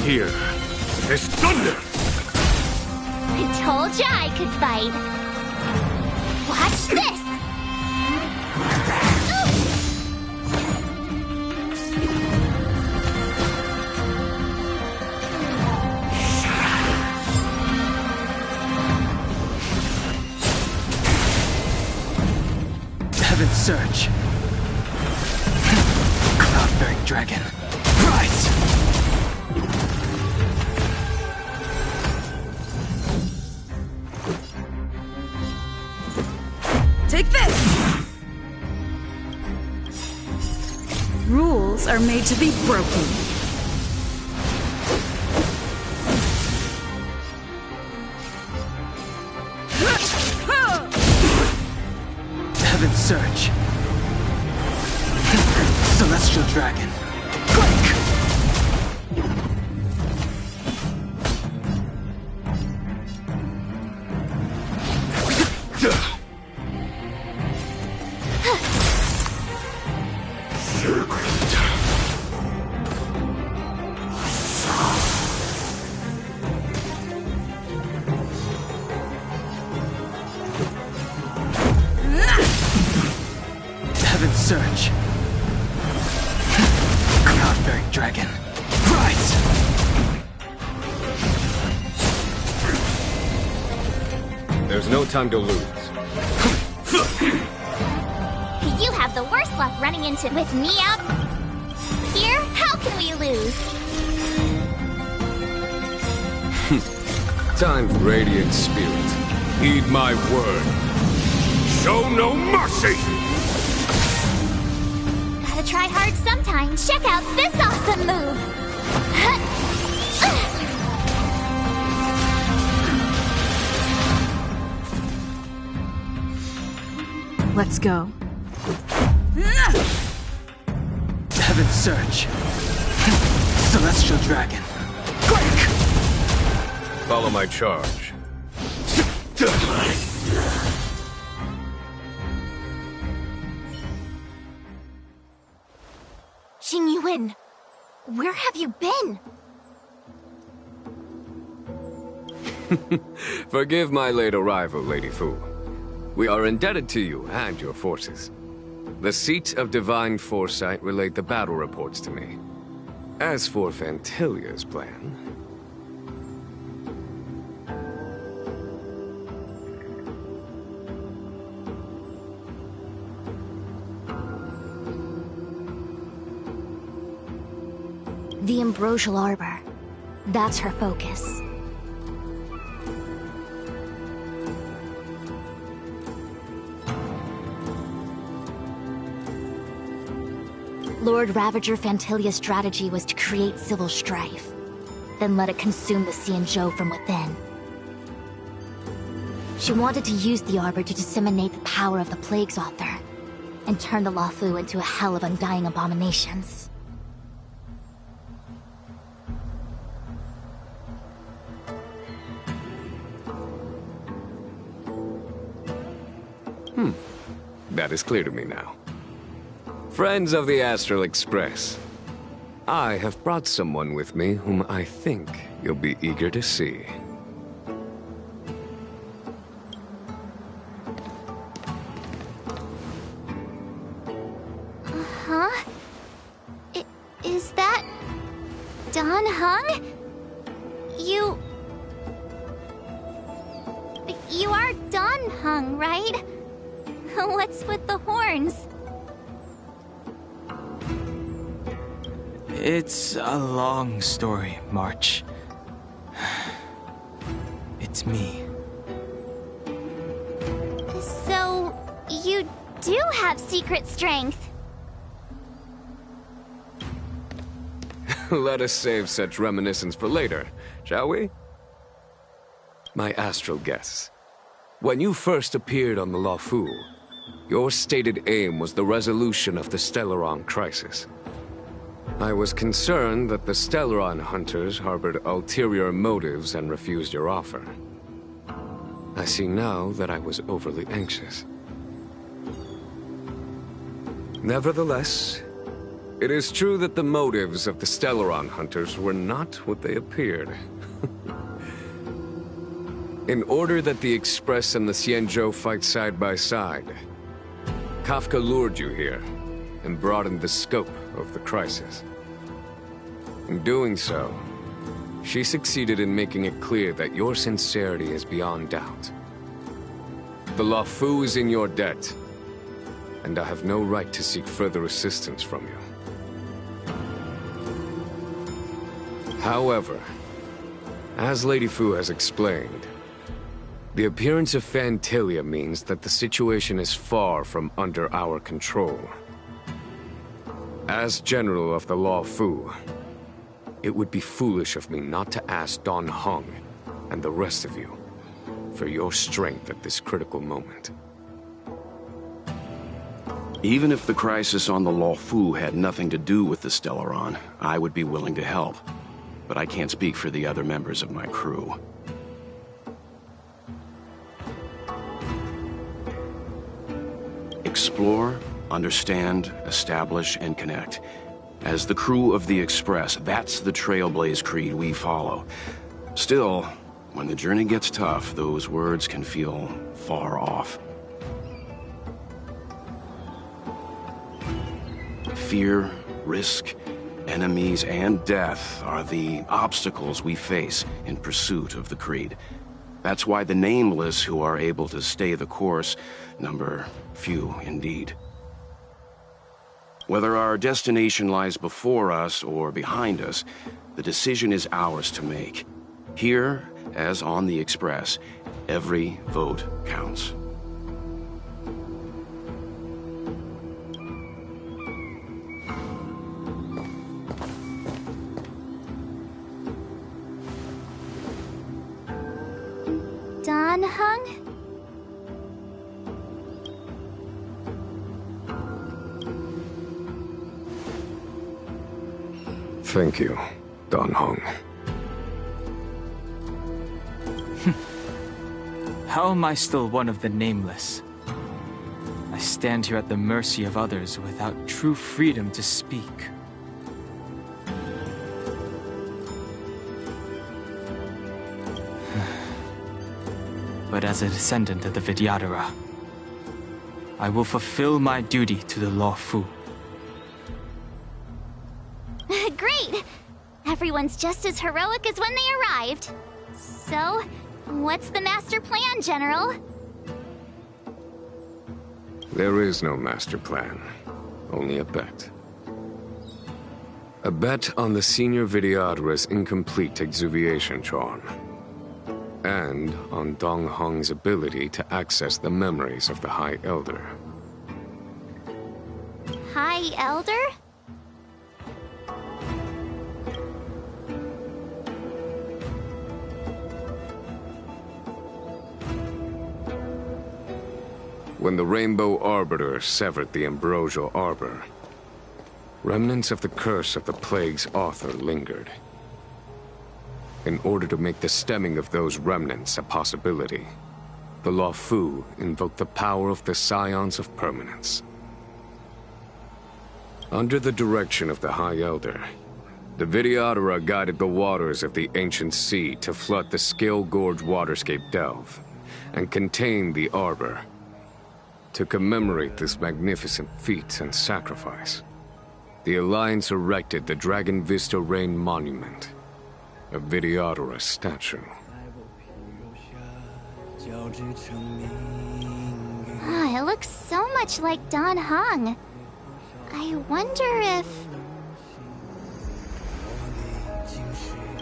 Here is thunder! I told ya I could fight. Watch this! Heaven's Search. Cloud-bearing dragon. Rise! Take this! Rules are made to be broken. Heaven's Search. Celestial dragon. Quick! no time to lose. You have the worst luck running into with me out here. How can we lose? Time for Radiant Spirit. Heed my word. Show no mercy! Gotta try hard sometime. Check out this awesome move! Let's go. Heaven Surge. Celestial Dragon. Quick! Follow my charge. Xingyuan, where have you been? Forgive my late arrival, Lady Fu. We are indebted to you and your forces. The Seat of Divine Foresight relayed the battle reports to me. As for Fantilia's plan... The Ambrosial Arbor. That's her focus. Lord Ravager Fantilia's strategy was to create civil strife, then let it consume the Xianzhou from within. She wanted to use the Arbor to disseminate the power of the Plague's author, and turn the Luofu into a hell of undying abominations. That is clear to me now. Friends of the Astral Express, I have brought someone with me whom I think you'll be eager to see. Huh? Is that... Dan Heng? You are Dan Heng, right? What's with the horns? It's a long story, March. It's me. So, you do have secret strength. Let us save such reminiscence for later, shall we? My astral guests. When you first appeared on the Luofu, your stated aim was the resolution of the Stellaron crisis. I was concerned that the Stellaron hunters harbored ulterior motives and refused your offer. I see now that I was overly anxious. Nevertheless, it is true that the motives of the Stellaron hunters were not what they appeared. In order that the Express and the Xianzhou fight side by side, Kafka lured you here and broadened the scope of the crisis. In doing so, she succeeded in making it clear that your sincerity is beyond doubt. The Luofu is in your debt, and I have no right to seek further assistance from you. However, as Lady Fu has explained, the appearance of Fantilia means that the situation is far from under our control. As General of the Luofu, it would be foolish of me not to ask Dan Heng and the rest of you for your strength at this critical moment. Even if the crisis on the Luofu had nothing to do with the Stellaron, I would be willing to help. But I can't speak for the other members of my crew. Explore, understand, establish, and connect. As the crew of the Express, that's the Trailblaze creed we follow. Still, when the journey gets tough, those words can feel far off. Fear, risk, enemies, and death are the obstacles we face in pursuit of the creed. That's why the nameless who are able to stay the course number few indeed. Whether our destination lies before us or behind us, the decision is ours to make. Here, as on the Express, every vote counts. Dan Hung? Thank you, Dan Hung. How am I still one of the nameless? I stand here at the mercy of others without true freedom to speak. But as a descendant of the Vidyadhara, I will fulfill my duty to the Law Fu. Great! Everyone's just as heroic as when they arrived. So, what's the master plan, General? There is no master plan, only a bet. A bet on the Senior Vidyadhara's incomplete exuviation charm. And on Dong Hong's ability to access the memories of the High Elder. High Elder? When the Rainbow Arbiter severed the Ambrosial Arbor, remnants of the curse of the Plague's author lingered. In order to make the stemming of those remnants a possibility, the Law Fu invoked the power of the Scions of Permanence. Under the direction of the High Elder, the Vidyadhara guided the waters of the ancient sea to flood the Scale Gorge waterscape delve and contain the Arbor. To commemorate this magnificent feat and sacrifice, the Alliance erected the Dragon Vista Rain Monument, a Vidyadhara statue. It looks so much like Dan Hung. I wonder if...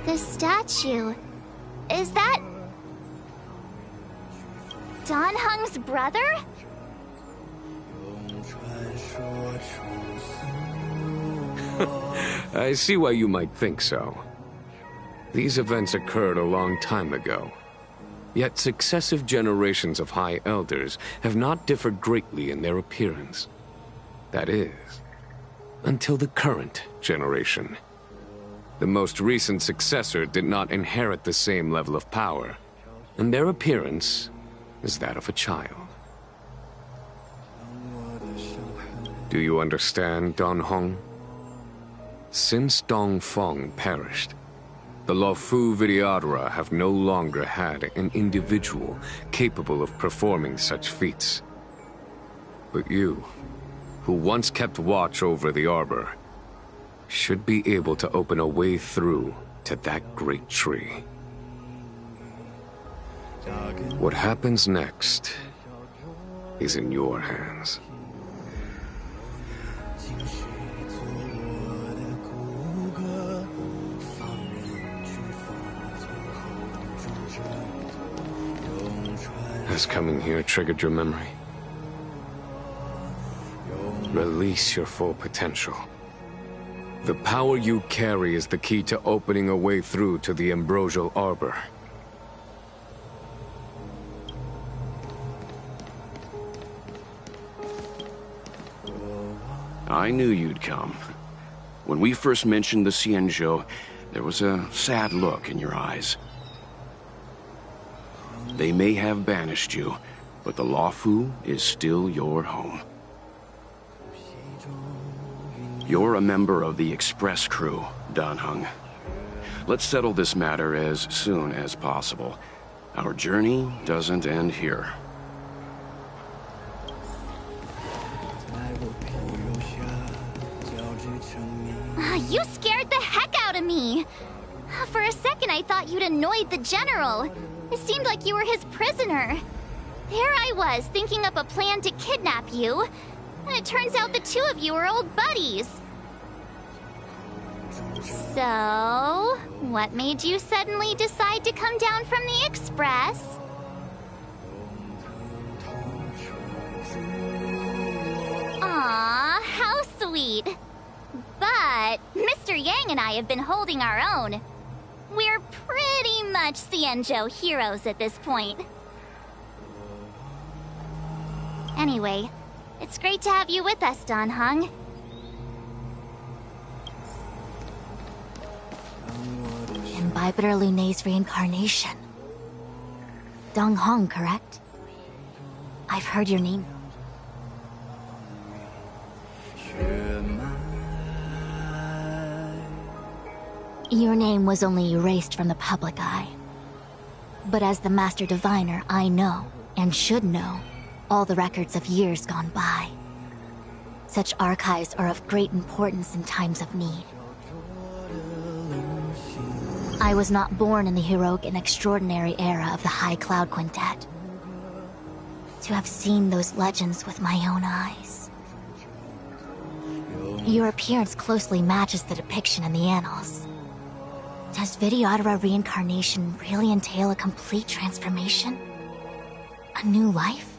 the statue... is that... Dan Hung's brother? I see why you might think so. These events occurred a long time ago. Yet successive generations of High Elders have not differed greatly in their appearance. That is, until the current generation. The most recent successor did not inherit the same level of power, and their appearance is that of a child. Do you understand, Dan Hong? Since Dong Feng perished, the Law Fu Vidyadhara have no longer had an individual capable of performing such feats. But you, who once kept watch over the Arbor, should be able to open a way through to that great tree. What happens next is in your hands. Has coming here triggered your memory? Release your full potential. The power you carry is the key to opening a way through to the Ambrosial Arbor. I knew you'd come. When we first mentioned the Xianzhou, there was a sad look in your eyes. They may have banished you, but the Law Fu is still your home. You're a member of the Express crew, Dan Hung. Let's settle this matter as soon as possible. Our journey doesn't end here. You scared the heck out of me! For a second I thought you'd annoyed the General. It seemed like you were his prisoner. There I was, thinking up a plan to kidnap you. And it turns out the two of you are old buddies. So, what made you suddenly decide to come down from the Express? Aw, how sweet. But Mr. Yang and I have been holding our own. We're pretty much Xianzhou heroes at this point. Anyway, it's great to have you with us, Dan Heng. Imbibitor Lunay's reincarnation. Dong Hong, correct? I've heard your name. Your name was only erased from the public eye. But as the Master Diviner, I know, and should know, all the records of years gone by. Such archives are of great importance in times of need. I was not born in the heroic and extraordinary era of the High Cloud Quintet. To have seen those legends with my own eyes. Your appearance closely matches the depiction in the annals. Does Videodora reincarnation really entail a complete transformation? A new life?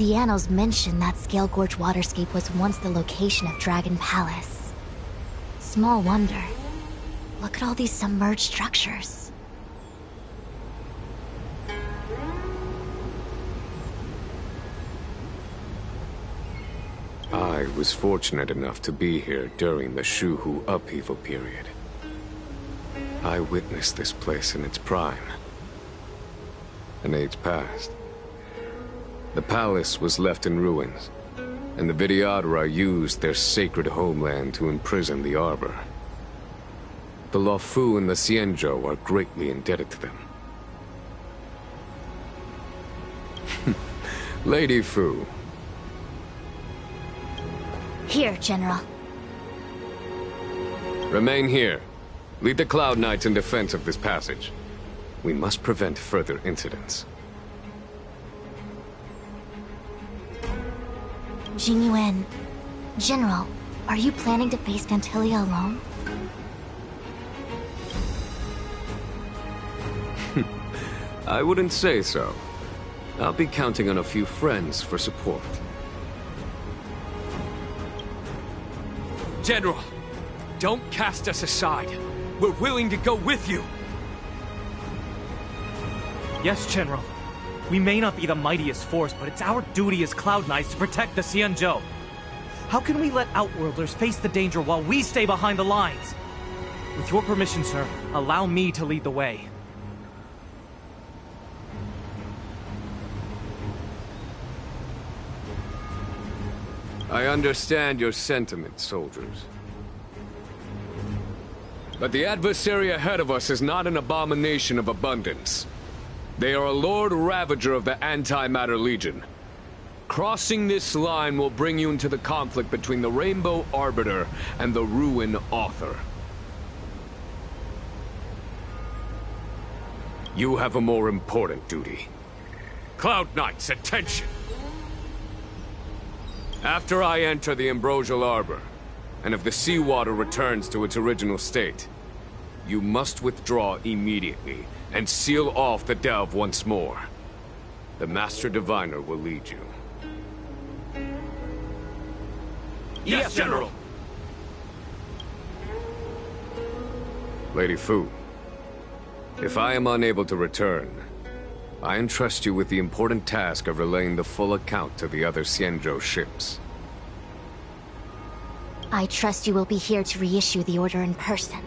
The annals mention that Scale Gorge waterscape was once the location of Dragon Palace. Small wonder. Look at all these submerged structures. I was fortunate enough to be here during the Shuhu upheaval period. I witnessed this place in its prime. An age passed. The palace was left in ruins, and the Videodora used their sacred homeland to imprison the Arbor. The Luofu and the Xianzhou are greatly indebted to them. Lady Fu. Here, General. Remain here. Lead the Cloud Knights in defense of this passage. We must prevent further incidents. Jingyuan, General, are you planning to face Vantilia alone? I wouldn't say so. I'll be counting on a few friends for support. General, don't cast us aside. We're willing to go with you. Yes, General. We may not be the mightiest force, but it's our duty as Cloud Knights to protect the Xianzhou. How can we let Outworlders face the danger while we stay behind the lines? With your permission, sir, allow me to lead the way. I understand your sentiments, soldiers. But the adversary ahead of us is not an abomination of abundance. They are a Lord Ravager of the Antimatter Legion. Crossing this line will bring you into the conflict between the Rainbow Arbiter and the Ruin Author. You have a more important duty. Cloud Knights, attention! After I enter the Ambrosial Arbor, and if the seawater returns to its original state, you must withdraw immediately and seal off the delve once more. The Master Diviner will lead you. Yes, General! Lady Fu, if I am unable to return, I entrust you with the important task of relaying the full account to the other Xianzhou ships. I trust you will be here to reissue the order in person.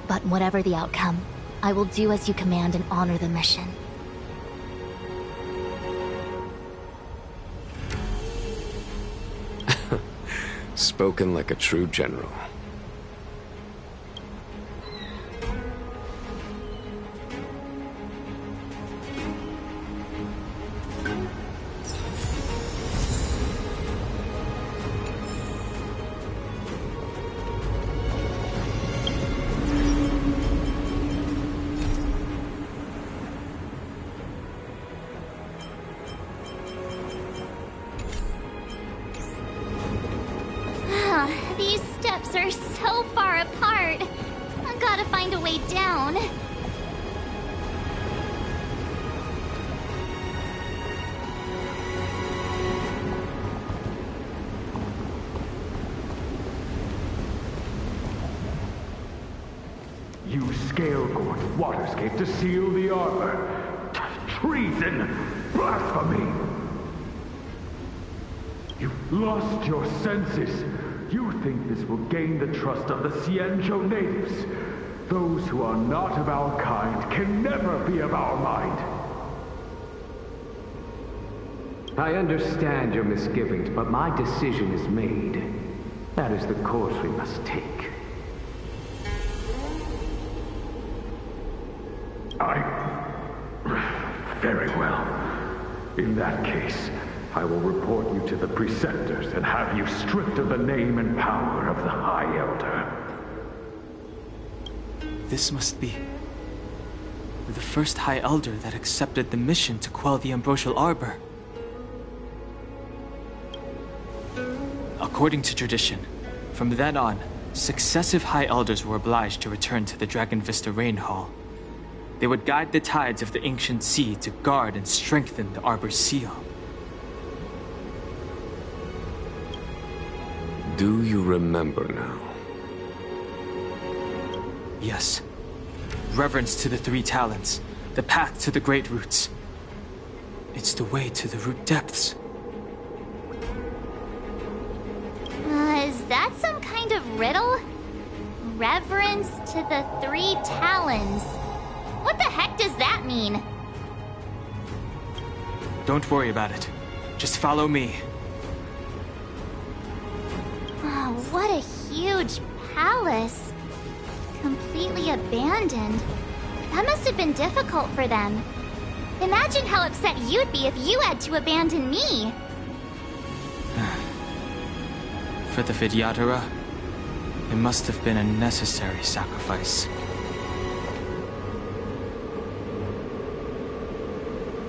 But whatever the outcome, I will do as you command and honor the mission. Spoken like a true general. These steps are so far apart. I've gotta find a way down. You scale-gorge waterscape to seal the arbor. Treason! Blasphemy! You've lost your senses. You think this will gain the trust of the Xianzhou natives. Those who are not of our kind can never be of our mind. I understand your misgivings, but my decision is made. That is the course we must take. Very well. In that case, I will report you to the Preceptors and have you stripped of the name and power of the High Elder. This must be the first High Elder that accepted the mission to quell the Ambrosial Arbor. According to tradition, from then on, successive High Elders were obliged to return to the Dragon Vista Rain Hall. They would guide the tides of the ancient sea to guard and strengthen the Arbor's seal. Do you remember now? Yes. Reverence to the Three Talents, the path to the Great Roots. It's the way to the root depths. Is that some kind of riddle? Reverence to the Three Talons. What the heck does that mean? Don't worry about it. Just follow me. Oh, what a huge palace. Completely abandoned. That must have been difficult for them. Imagine how upset you'd be if you had to abandon me. For the Vidyadhara, it must have been a necessary sacrifice.